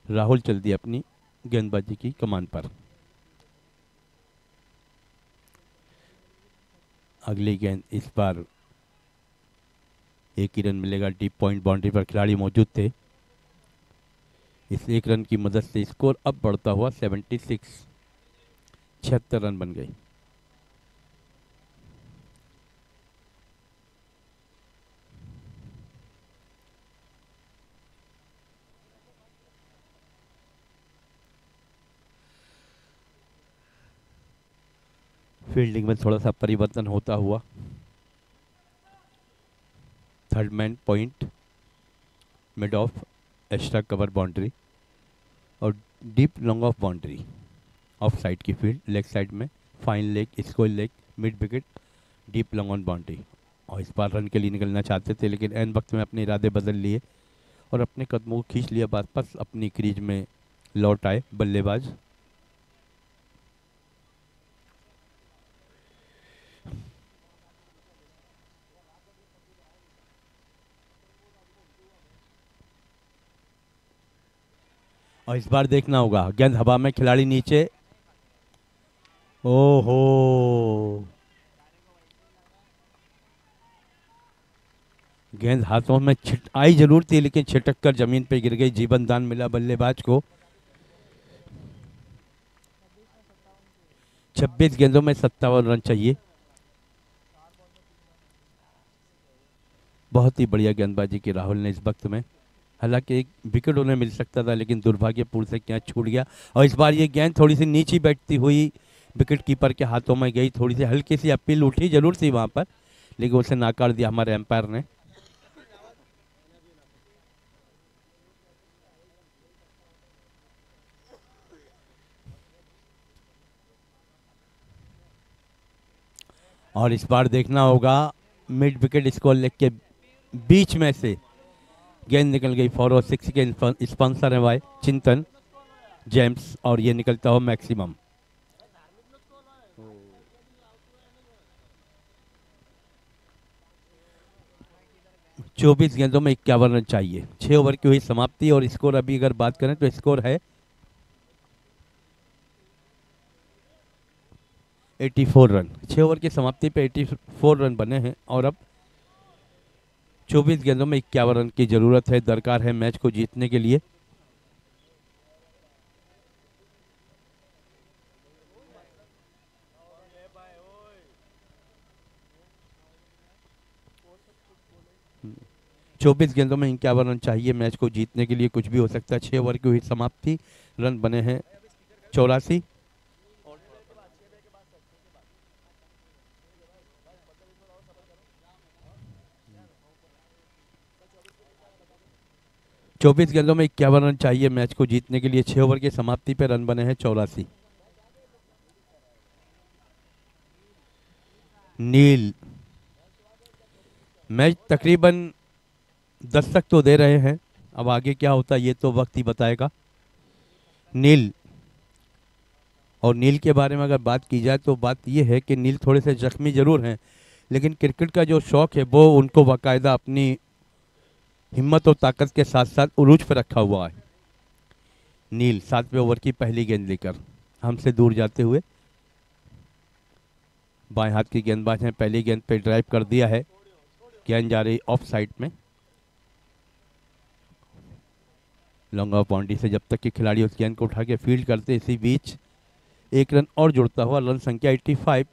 राहुल चल दिए अपनी गेंदबाजी की कमान पर। अगली गेंद इस बार एक ही रन मिलेगा। डीप पॉइंट बाउंड्री पर खिलाड़ी मौजूद थे। इस एक रन की मदद से स्कोर अब बढ़ता हुआ 76, 76 रन बन गए। फील्डिंग में थोड़ा सा परिवर्तन होता हुआ। Third man point, mid off, extra cover boundary और deep long off boundary. Off side की फील्ड, लेग साइड में fine leg, square leg, mid wicket, deep long on boundary. और इस बार रन के लिए निकलना चाहते थे लेकिन एन वक्त में अपने इरादे बदल लिए और अपने कदमों को खींच लिया, वापस अपनी क्रीज में लौट आए बल्लेबाज। और इस बार देखना होगा, गेंद हवा में, खिलाड़ी नीचे। ओहो, गेंद हाथों में आई जरूर थी लेकिन छिटक कर जमीन पे गिर गई। जीवन दान मिला बल्लेबाज को। 26 गेंदों में 57 रन चाहिए। बहुत ही बढ़िया गेंदबाजी की राहुल ने इस वक्त में। हालांकि एक विकेट उन्हें मिल सकता था लेकिन दुर्भाग्यपूर्ण से कैच छूट गया। और इस बार ये गेंद थोड़ी सी नीची बैठती हुई विकेट कीपर के हाथों में गई। थोड़ी सी हल्की सी अपील उठी जरूर थी वहां पर लेकिन उसे नाकार दिया हमारे एम्पायर ने। और इस बार देखना होगा, मिड विकेट स्कोर लेग के बीच में से गेंद निकल गई। 4 और 6 के स्पॉन्सर है भाई चिंतन जेम्स और ये निकलता हो मैक्सिमम। चौबीस गेंदों में 51 रन चाहिए। 6 ओवर की हुई समाप्ति और स्कोर अभी अगर बात करें तो स्कोर है 84 रन। 6 ओवर की समाप्ति पे 84 रन बने हैं और अब 24 गेंदों में 51 रन की जरूरत है, दरकार है मैच को जीतने के लिए। चौबीस गेंदों में 51 रन चाहिए मैच को जीतने के लिए, कुछ भी हो सकता है। 6 ओवर की हुई समाप्ति, रन बने हैं 84। चौबीस गेंदों में 51 रन चाहिए मैच को जीतने के लिए। 6 ओवर की समाप्ति पे रन बने हैं 84। नील मैच तकरीबन दस्तक तो दे रहे हैं, अब आगे क्या होता है ये तो वक्त ही बताएगा। नील, और नील के बारे में अगर बात की जाए तो बात यह है कि नील थोड़े से जख्मी जरूर हैं लेकिन क्रिकेट का जो शौक है वो उनको बाकायदा अपनी हिम्मत और ताकत के साथ साथ उरूज पर रखा हुआ है। नील 7वें ओवर की पहली गेंद लेकर हमसे दूर जाते हुए, बाएं हाथ की गेंदबाज हैं। पहली गेंद पे ड्राइव कर दिया है, गेंद जा रही ऑफ साइड में, लॉन्ग ऑफ बाउंड्री से। जब तक कि खिलाड़ी उस गेंद को उठा के फील्ड करते इसी बीच एक रन और जुड़ता हुआ, रन संख्या 85।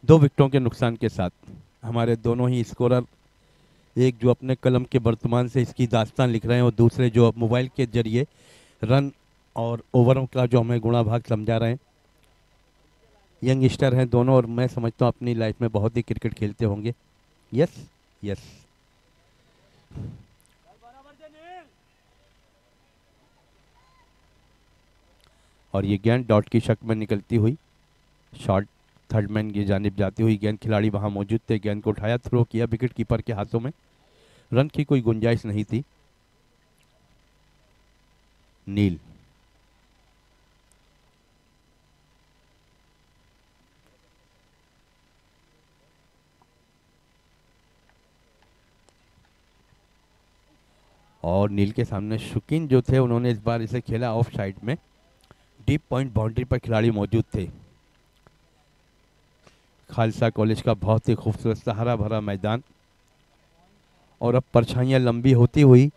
2 विकेटों के नुकसान के साथ हमारे दोनों ही स्कोरर, एक जो अपने कलम के वर्तमान से इसकी दास्तान लिख रहे हैं और दूसरे जो अब मोबाइल के जरिए रन और ओवरों का जो हमें गुणा भाग समझा रहे हैं, यंगस्टर हैं दोनों और मैं समझता हूँ अपनी लाइफ में बहुत ही क्रिकेट खेलते होंगे। Yes yes. और ये गेंद डॉट की शक्ल में निकलती हुई शॉर्ट थर्ड मैन की जानिब जाती हुई गेंद, खिलाड़ी वहां मौजूद थे, गेंद को उठाया, थ्रो किया, विकेट कीपर के हाथों में। रन की कोई गुंजाइश नहीं थी। नील और नील के सामने शुकीन जो थे उन्होंने इस बार इसे खेला ऑफ साइड में। डीप पॉइंट बाउंड्री पर खिलाड़ी मौजूद थे। खालसा कॉलेज का बहुत ही खूबसूरत सा हरा भरा मैदान, और अब परछाइयाँ लंबी होती हुई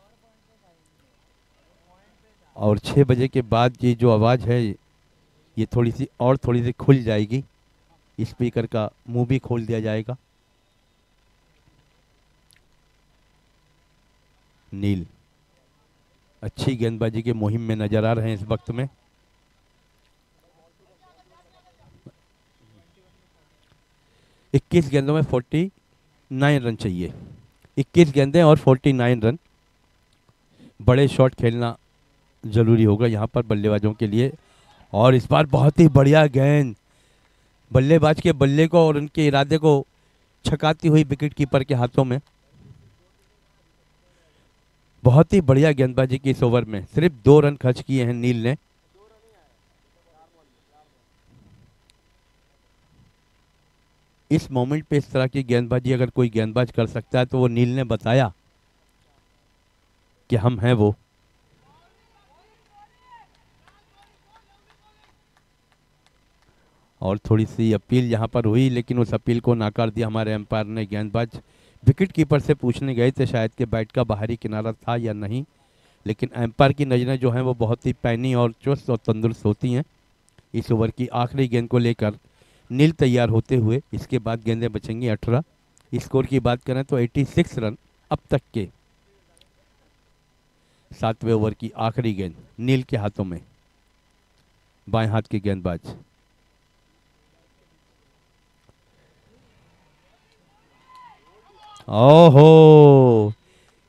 और 6 बजे के बाद ये जो आवाज़ है ये थोड़ी सी खुल जाएगी। स्पीकर का मुंह भी खोल दिया जाएगा। नील अच्छी गेंदबाजी के मुहिम में नजर आ रहे हैं इस वक्त में। इक्कीस गेंदों में 49 रन चाहिए। 21 गेंदें और 49 रन। बड़े शॉट खेलना जरूरी होगा यहाँ पर बल्लेबाजों के लिए। और इस बार बहुत ही बढ़िया गेंद, बल्लेबाज के बल्ले को और उनके इरादे को छकाती हुई विकेट कीपर के हाथों में। बहुत ही बढ़िया गेंदबाजी की इस ओवर में। सिर्फ 2 रन खर्च किए हैं नील ने। इस मोमेंट पे इस तरह की गेंदबाजी अगर कोई गेंदबाज कर सकता है तो वो नील ने बताया कि हम हैं वो। और थोड़ी सी अपील यहाँ पर हुई, लेकिन उस अपील को नाकार दिया हमारे एम्पायर ने। गेंदबाज विकेट कीपर से पूछने गए थे शायद कि बैट का बाहरी किनारा था या नहीं, लेकिन एम्पायर की नज़रें जो हैं वो बहुत ही पैनी और चुस्त और तंदुरुस्त होती हैं। इस ओवर की आखिरी गेंद को लेकर नील तैयार होते हुए। इसके बाद गेंदें बचेंगी 18। स्कोर की बात करें तो 86 रन अब तक के। 7वें ओवर की आखिरी गेंद नील के हाथों में, बाएं हाथ के गेंदबाज। ओहो,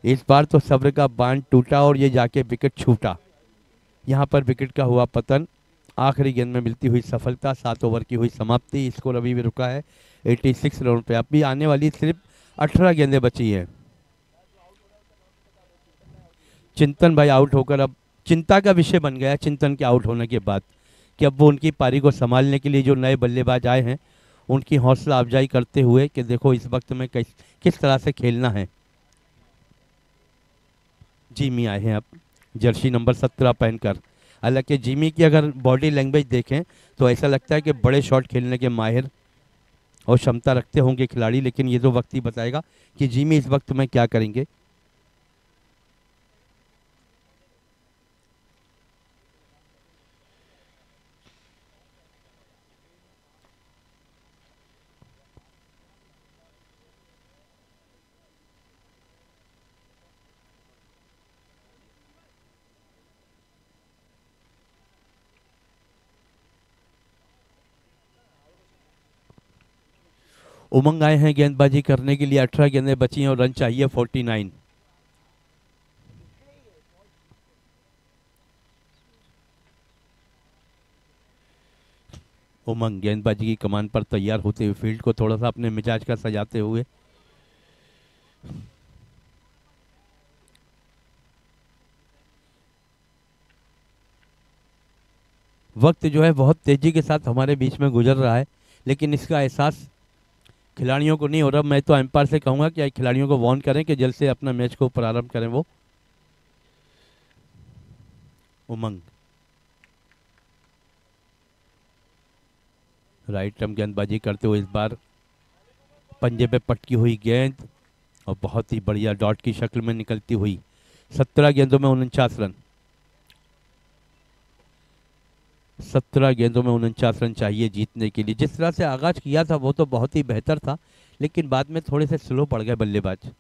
इस बार तो सब्र का बांध टूटा और ये जाके विकेट छूटा। यहाँ पर विकेट का हुआ पतन। आखिरी गेंद में मिलती हुई सफलता। 7 ओवर की हुई समाप्ति। स्कोर अभी भी रुका है 86 रन पे। अभी आने वाली सिर्फ 18 गेंदें बची हैं। चिंतन भाई आउट होकर अब चिंता का विषय बन गया चिंतन के आउट होने के बाद, कि अब वो उनकी पारी को संभालने के लिए जो नए बल्लेबाज आए हैं उनकी हौसला अफजाई करते हुए कि देखो इस वक्त में किस तरह से खेलना है। जिमी आए हैं अब जर्सी नंबर 17 पहनकर। हालांकि जिमी की अगर बॉडी लैंग्वेज देखें तो ऐसा लगता है कि बड़े शॉट खेलने के माहिर और क्षमता रखते होंगे खिलाड़ी, लेकिन ये तो वक्त ही बताएगा कि जिमी इस वक्त में क्या करेंगे। उमंग आए हैं गेंदबाजी करने के लिए। 18 गेंदें बची हैं और रन चाहिए 49। उमंग गेंदबाजी की कमान पर तैयार होते हुए, फील्ड को थोड़ा सा अपने मिजाज का सजाते हुए। वक्त जो है बहुत तेजी के साथ हमारे बीच में गुजर रहा है, लेकिन इसका एहसास खिलाड़ियों को नहीं हो रहा। मैं तो एम्पायर से कहूंगा कि खिलाड़ियों को वार्न करें कि जल्द से अपना मैच को प्रारंभ करें। वो उमंग राइट आर्म गेंदबाजी करते हुए, इस बार पंजे पे पटकी हुई गेंद और बहुत ही बढ़िया डॉट की शक्ल में निकलती हुई। 17 गेंदों में 49 रन। 17 गेंदों में 49 रन चाहिए जीतने के लिए। जिस तरह से आगाज किया था वो तो बहुत ही बेहतर था, लेकिन बाद में थोड़े से स्लो पड़ गए बल्लेबाज।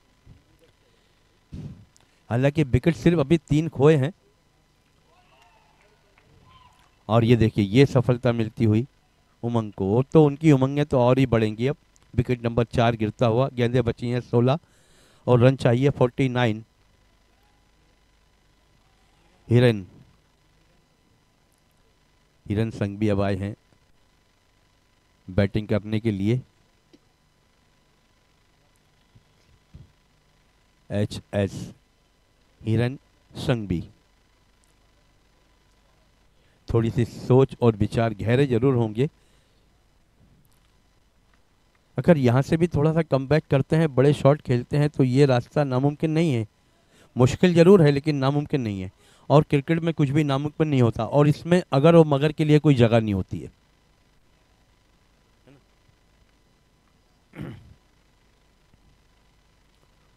हालांकि विकेट सिर्फ अभी 3 खोए हैं। और ये देखिए ये सफलता मिलती हुई उमंग को, तो उनकी उमंगें तो और ही बढ़ेंगी। अब विकेट नंबर 4 गिरता हुआ। गेंदें बची हैं 16 और रन चाहिए 49। हिरन संघ भी अब आए हैं बैटिंग करने के लिए। HS हिरन संघ भी थोड़ी सी सोच और विचार गहरे जरूर होंगे। अगर यहाँ से भी थोड़ा सा कमबैक करते हैं, बड़े शॉट खेलते हैं, तो ये रास्ता नामुमकिन नहीं है। मुश्किल जरूर है लेकिन नामुमकिन नहीं है। और क्रिकेट में कुछ भी नामुमकिन नहीं होता, और इसमें अगर और मगर के लिए कोई जगह नहीं होती है।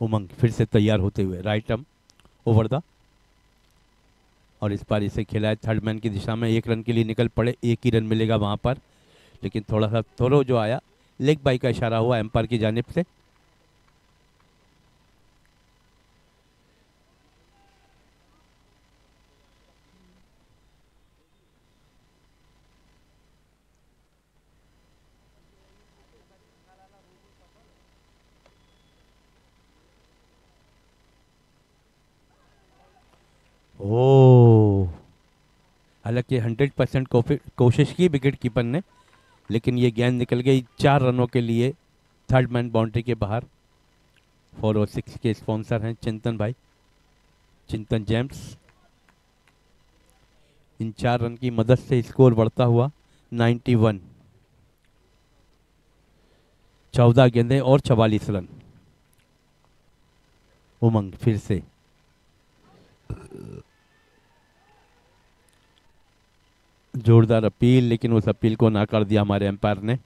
उमंग फिर से तैयार होते हुए, राइट आर्म ओवर द, और इस बार इसे खेला है थर्ड मैन की दिशा में। 1 रन के लिए निकल पड़े, 1 ही रन मिलेगा वहाँ पर, लेकिन थोड़ा सा थ्रो जो आया, लेग बाई का इशारा हुआ एम्पायर की जानिब से। ओ, हालांकि 100% कोशिश की विकेट कीपर ने, लेकिन ये गेंद निकल गई 4 रनों के लिए थर्ड मैन बाउंड्री के बाहर। 4 और 6 के स्पॉन्सर हैं चिंतन भाई, चिंतन जेम्स। इन 4 रन की मदद से स्कोर बढ़ता हुआ 91। 14 गेंदें और 44 रन। उमंग फिर से, जोरदार अपील, लेकिन उस अपील को नाकार दिया हमारे एम्पायर ने।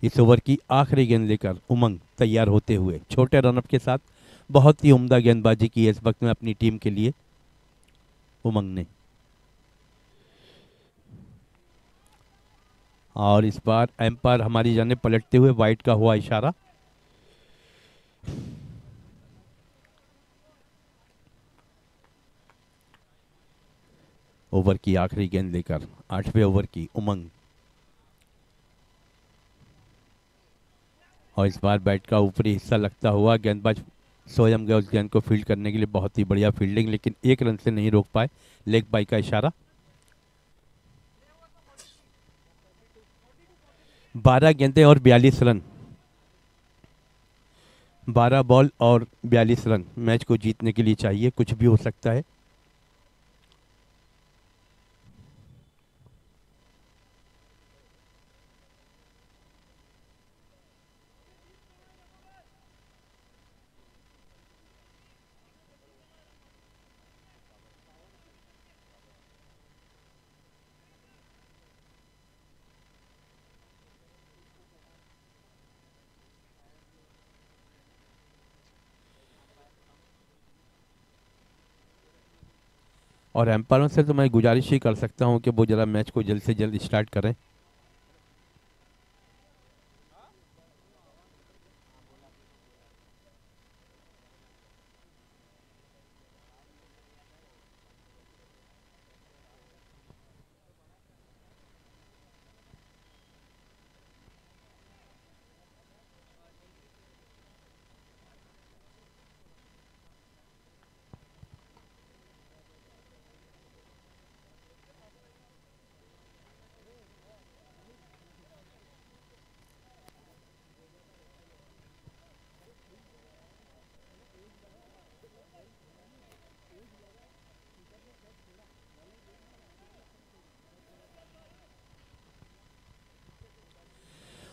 इस ओवर की आखिरी गेंद लेकर उमंग तैयार होते हुए, छोटे रनअप के साथ बहुत ही उम्दा गेंदबाजी की है इस वक्त में अपनी टीम के लिए उमंग ने। और इस बार एम्पायर हमारी जाने पलटते हुए वाइड का हुआ इशारा। ओवर की आखिरी गेंद लेकर 8वें ओवर की उमंग, और इस बार बैट का ऊपरी हिस्सा लगता हुआ गेंदबाज स्वयं गए उस गेंद को फील्ड करने के लिए। बहुत ही बढ़िया फील्डिंग, लेकिन 1 रन से नहीं रोक पाए, लेग बाई का इशारा। 12 गेंदें और 42 रन, 12 बॉल और 42 रन मैच को जीतने के लिए चाहिए, कुछ भी हो सकता है। और एम्पायरों से तो मैं गुजारिश ही कर सकता हूं कि वो जरा मैच को जल्द से जल्द स्टार्ट करें।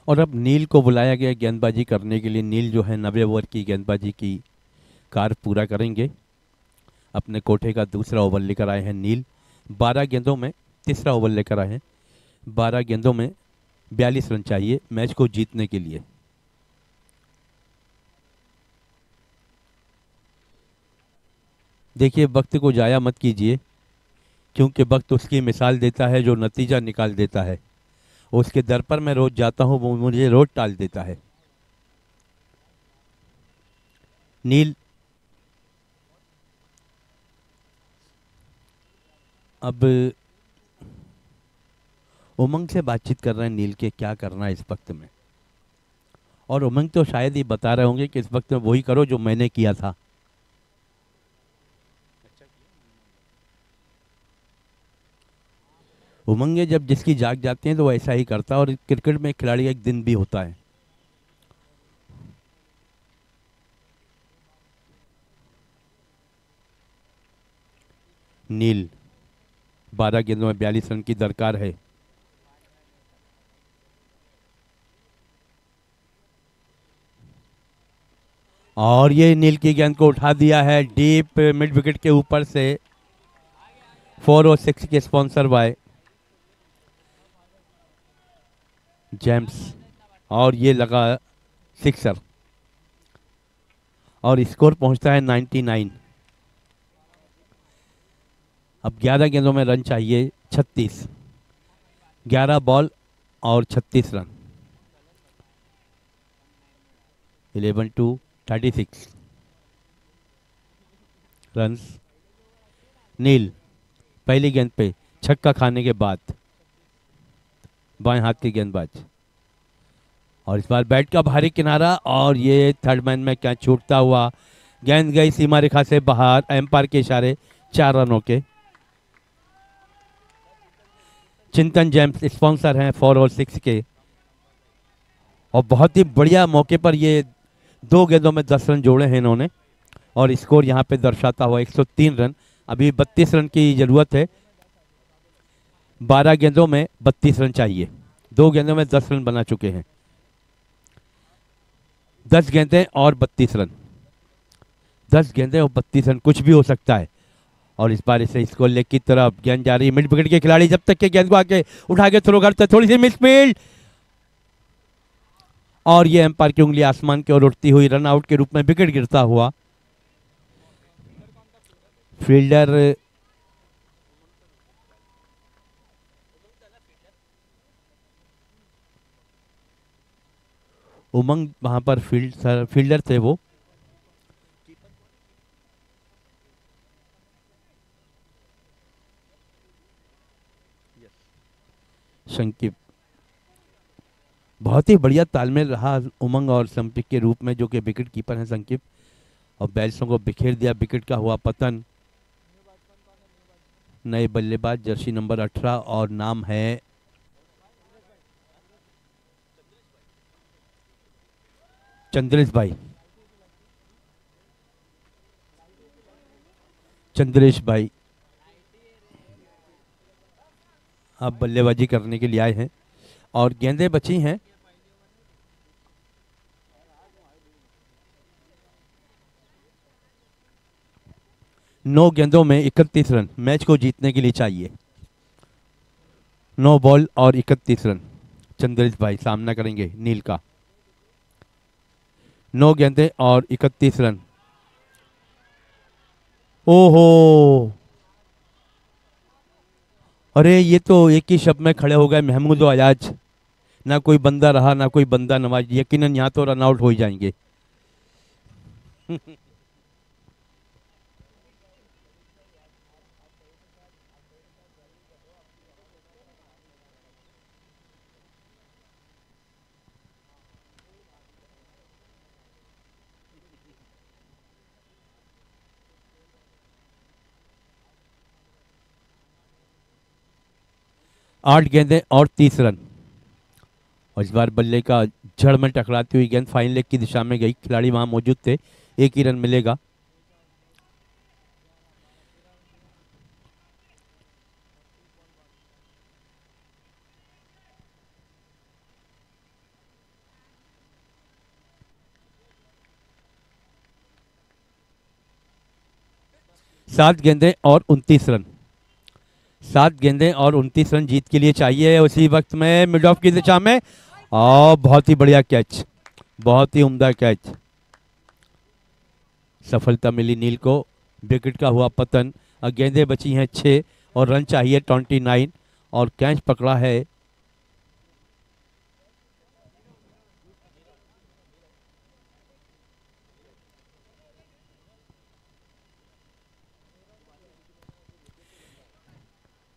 और अब नील को बुलाया गया गेंदबाजी करने के लिए। नील जो है 90 ओवर की गेंदबाजी की कार पूरा करेंगे। अपने कोठे का दूसरा ओवर लेकर आए हैं नील। 12 गेंदों में तीसरा ओवर लेकर आए हैं। 12 गेंदों में 42 रन चाहिए मैच को जीतने के लिए। देखिए, वक्त को जाया मत कीजिए, क्योंकि वक्त उसकी मिसाल देता है जो नतीजा निकाल देता है। उसके दर पर मैं रोज जाता हूं, वो मुझे रोज टाल देता है। नील अब उमंग से बातचीत कर रहे हैं नील के क्या करना है इस वक्त में। और उमंग तो शायद ही बता रहे होंगे कि इस वक्त में वही करो जो मैंने किया था। उमंगे जब जिसकी जाग जाती हैं तो वो ऐसा ही करता है। और क्रिकेट में खिलाड़ी एक दिन भी होता है। नील 12 गेंदों में 42 रन की दरकार है। और ये नील की गेंद को उठा दिया है डीप मिड विकेट के ऊपर से। 4 और 6 के स्पॉन्सर बाय जेम्स। और ये लगा सिक्सर। और स्कोर पहुंचता है 99। अब 11 गेंदों में रन चाहिए 36। 11 बॉल और 36 रन। 11 to 36 runs. नील पहली गेंद पे छक्का खाने के बाद बाएं हाथ के गेंदबाज, और इस बार बैट का भारी किनारा, और ये थर्ड मैन में क्या छूटता हुआ गेंद गई सीमा रेखा से बाहर। एम्पायर के इशारे 4 रनों के। चिंतन जेम्स स्पॉन्सर हैं 4 और 6 के, और बहुत ही बढ़िया मौके पर ये 2 गेंदों में 10 रन जोड़े हैं इन्होंने, और स्कोर यहाँ पे दर्शाता हुआ 103 रन। अभी 32 रन की जरूरत है। 12 गेंदों में 32 रन चाहिए। 2 गेंदों में 10 रन बना चुके हैं। 10 गेंदें और 32 रन। 10 गेंदें और 32 रन, कुछ भी हो सकता है। और इस बार इसे स्कोर लेग की तरफ गेंद जा रही है। मिड विकेट के खिलाड़ी जब तक के गेंद को आके उठा के थ्रो करते, थोड़ी सी मिसफील्ड, और ये एम्पायर की उंगली आसमान की ओर उठती हुई रन आउट के रूप में विकेट गिरता हुआ। फील्डर उमंग वहां पर फील्डर थे वो। संकीप, बहुत ही बढ़िया तालमेल रहा उमंग और संपिक के रूप में, जो कि विकेट कीपर हैं संकीप, और बैट्समैन को बिखेर दिया। विकेट का हुआ पतन। नए बल्लेबाज जर्सी नंबर 18 और नाम है चंद्रेश भाई। चंद्रेश भाई अब बल्लेबाजी करने के लिए आए हैं, और गेंदें बची हैं। नौ गेंदों में 31 रन मैच को जीतने के लिए चाहिए। 9 बॉल और 31 रन। चंद्रेश भाई सामना करेंगे नील का। 9 गेंदें और 31 रन। ओहो, अरे ये तो एक ही शब्द में खड़े हो गए महमूद और अयाज। ना कोई बंदा रहा ना कोई बंदा नवाज। यकीनन यहाँ तो रन आउट हो ही जाएंगे। 8 गेंदें और 30 रन। और इस बार बल्ले का जड़ में टकराती हुई गेंद फाइन लेग की दिशा में गई। खिलाड़ी वहां मौजूद थे। एक ही रन मिलेगा। सात गेंदें और 29 रन। 7 गेंदें और 29 रन जीत के लिए चाहिए। उसी वक्त में मिड ऑफ की दिशा में, और बहुत ही बढ़िया कैच, बहुत ही उम्दा कैच। सफलता मिली नील को। विकेट का हुआ पतन। अब गेंदें बची हैं 6 और रन चाहिए 29, और कैच पकड़ा है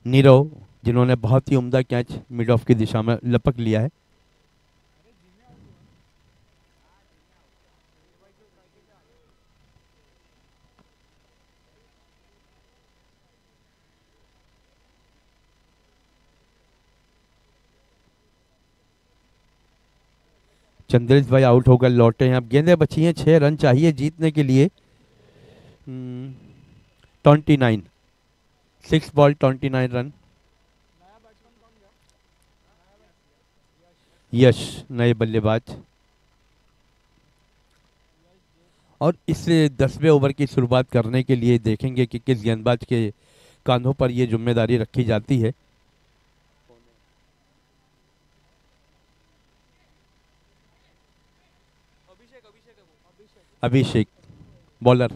नीरव, जिन्होंने बहुत ही उम्दा कैच मिड ऑफ की दिशा में लपक लिया है। चंद्रेश भाई आउट होकर लौटे हैं। अब गेंदें बची हैं 6 रन चाहिए जीतने के लिए। 29, 6 बॉल 29 रन। यश नए बल्लेबाज। और इस 10वें ओवर की शुरुआत करने के लिए देखेंगे कि किस गेंदबाज के कांधों पर यह जिम्मेदारी रखी जाती है। अभिषेक बॉलर।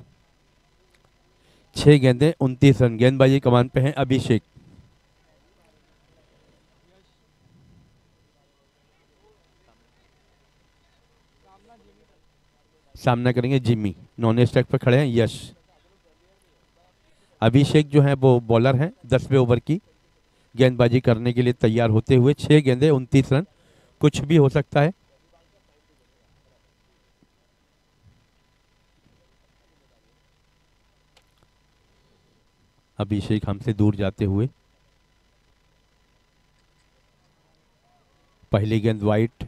6 गेंदें 29 रन। गेंदबाजी कमान पे हैं अभिषेक। सामना करेंगे जिमी। नॉन स्ट्राइक पर खड़े हैं यश। अभिषेक जो है वो बॉलर हैं 10वें ओवर की गेंदबाजी करने के लिए तैयार होते हुए। 6 गेंदें 29 रन। कुछ भी हो सकता है। अभिषेक हमसे दूर जाते हुए। पहली गेंद वाइट।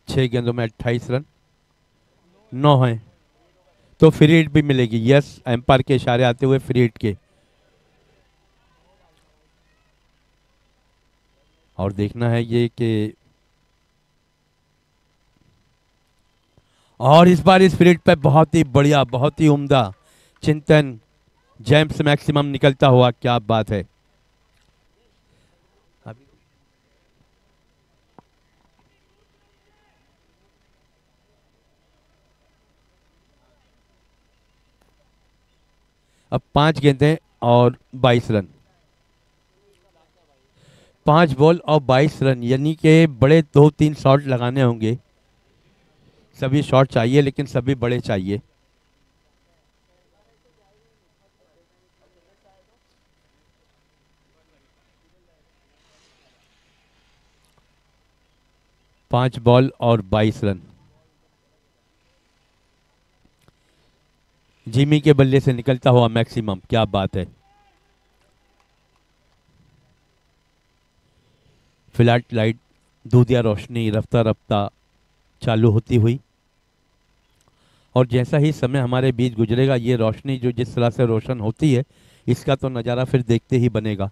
6 गेंदों में 28 रन। 9 है तो फ्री हिट भी मिलेगी। यस, एम्पायर के इशारे आते हुए फ्री हिट के। और देखना है ये कि और इस बार इस फ्री हिट पे बहुत ही बढ़िया, बहुत ही उम्दा चिंतन जेम्स मैक्सिमम निकलता हुआ। क्या बात है। अब 5 गेंदें और 22 रन। 5 बॉल और 22 रन, यानी कि बड़े 2-3 शॉट लगाने होंगे। सभी शॉट चाहिए लेकिन सभी बड़े चाहिए। पांच बॉल और 22 रन। जिमी के बल्ले से निकलता हुआ मैक्सिमम। क्या बात है। फ्लैट लाइट, दूधिया रोशनी रफ्ता रफ्ता चालू होती हुई। और जैसा ही समय हमारे बीच गुजरेगा ये रोशनी जो जिस तरह से रोशन होती है इसका तो नज़ारा फिर देखते ही बनेगा।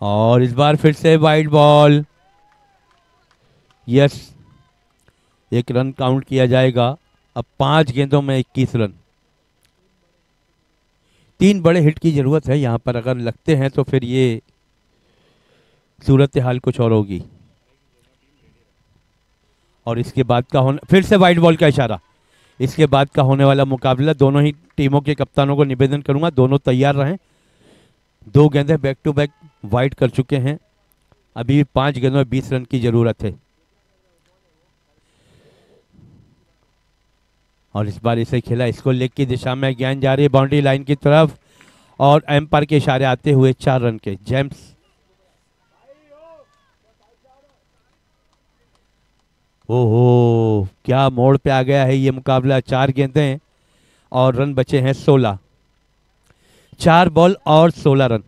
और इस बार फिर से wide ball. Yes, 1 run count किया जाएगा। अब 5 गेंदों में 21 रन। 3 बड़े हिट की जरूरत है यहां पर। अगर लगते हैं तो फिर ये सूरत हाल कुछ और होगी। और इसके बाद का होने, फिर से वाइड बॉल का इशारा। इसके बाद का होने वाला मुकाबला, दोनों ही टीमों के कप्तानों को निवेदन करूंगा दोनों तैयार रहें। 2 गेंदें बैक टू बैक वाइड कर चुके हैं। अभी 5 गेंदों में 20 रन की जरूरत है। और इस बार इसे खेला, इसको लेग की दिशा में गेंद जा रही है बाउंड्री लाइन की तरफ। और एम्पायर के इशारे आते हुए 4 रन के। जेम्स ओहो, क्या मोड़ पे आ गया है ये मुकाबला। 4 गेंदें और रन बचे हैं 16। 4 बॉल और 16 रन।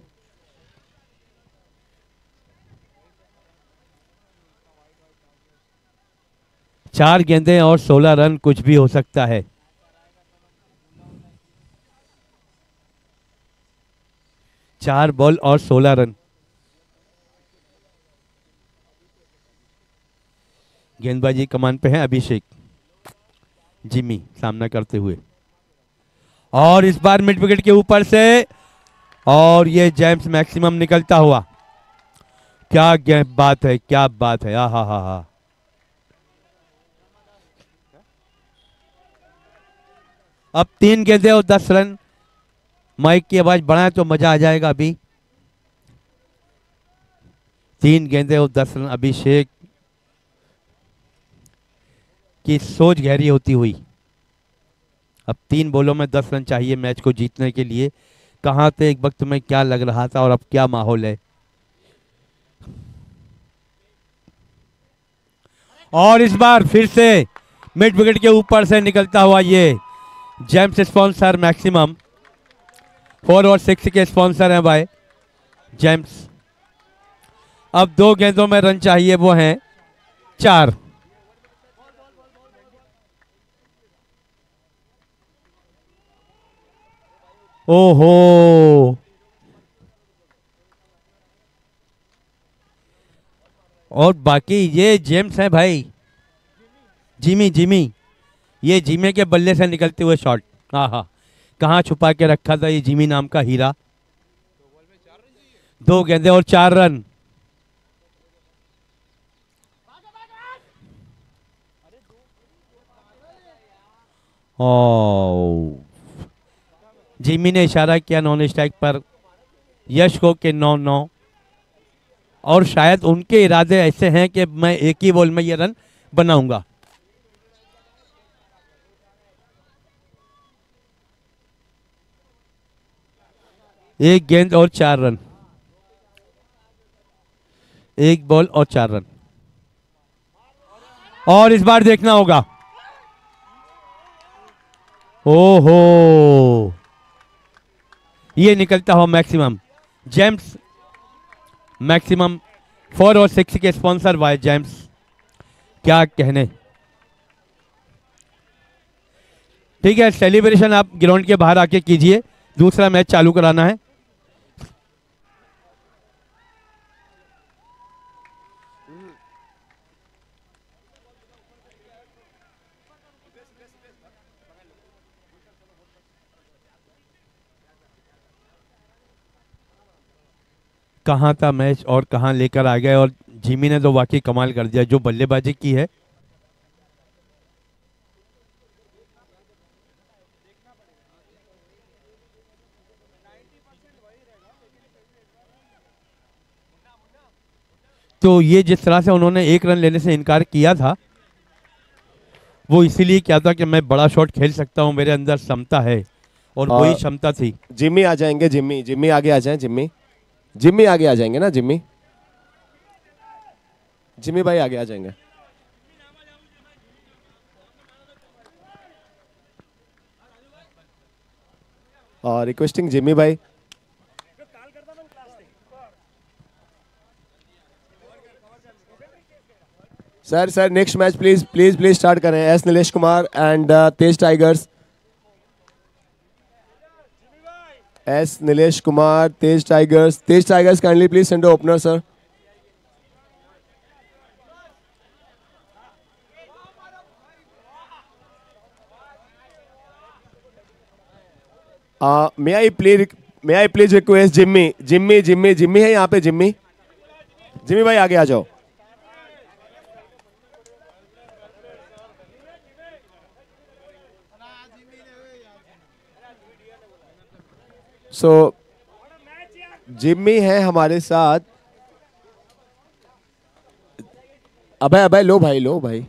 चार गेंदें और 16 रन, कुछ भी हो सकता है। चार बॉल और 16 रन। गेंदबाजी कमान पे है अभिषेक। जिमी सामना करते हुए। और इस बार मिड विकेट के ऊपर से और ये जेम्स मैक्सिमम निकलता हुआ। क्या बात है, क्या बात है। हा हा हा। अब 3 गेंदें और 10 रन। माइक की आवाज बढ़ाएं तो मजा आ जाएगा। अभी 3 गेंदें और 10 रन। अभिषेक की सोच गहरी होती हुई। अब 3 बॉलों में 10 रन चाहिए मैच को जीतने के लिए। कहां थे एक वक्त में, क्या लग रहा था और अब क्या माहौल है। और इस बार फिर से मिड विकेट के ऊपर से निकलता हुआ ये जेम्स स्पॉन्सर मैक्सिमम। 4 और 6 के स्पॉन्सर हैं भाई जेम्स। अब 2 गेंदों में रन चाहिए, वो हैं 4। ओहो, और बाकी ये जेम्स हैं भाई। जिमी ये जिमी के बल्ले से निकलते हुए शॉट। हाँ हाँ, कहाँ छुपा के रखा था ये जिमी नाम का हीरा। 2 गेंदें और 4 रन। ओ जिमी ने इशारा किया नॉन स्ट्राइक पर यश को कि 9-9, और शायद उनके इरादे ऐसे हैं कि मैं एक ही बॉल में ये रन बनाऊंगा। एक गेंद और 4 रन, एक बॉल और 4 रन, और इस बार देखना होगा। ओहो, ये निकलता हो मैक्सिमम। जेम्स मैक्सिमम 4 और 6 के स्पॉन्सर बाय जेम्स, क्या कहने। ठीक है, सेलिब्रेशन आप ग्राउंड के बाहर आके कीजिए, दूसरा मैच चालू कराना है। कहाँ था मैच और कहाँ लेकर आ गए, और जिमी ने तो वाकई कमाल कर दिया जो बल्लेबाजी की है। तो ये जिस तरह से उन्होंने 1 रन लेने से इनकार किया था, वो इसीलिए किया था कि मैं बड़ा शॉट खेल सकता हूं, मेरे अंदर क्षमता है, और वही क्षमता थी। जिम्मी आ जाएंगे, जिम्मी आगे आ जाएं, जिम्मी आगे आ जाएंगे ना, जिम्मी भाई आगे आ जाएंगे। और रिक्वेस्टिंग जिम्मी भाई। Sir next match please start करें। S Nilesh Kumar and Tej tigers. S Nilesh Kumar, Tej tigers kindly please send opener sir. May I please request Jimmy है यहाँ पे। जिम्मी भाई आगे आ जाओ। सो जिम्मी है हमारे साथ। अबे लो भाई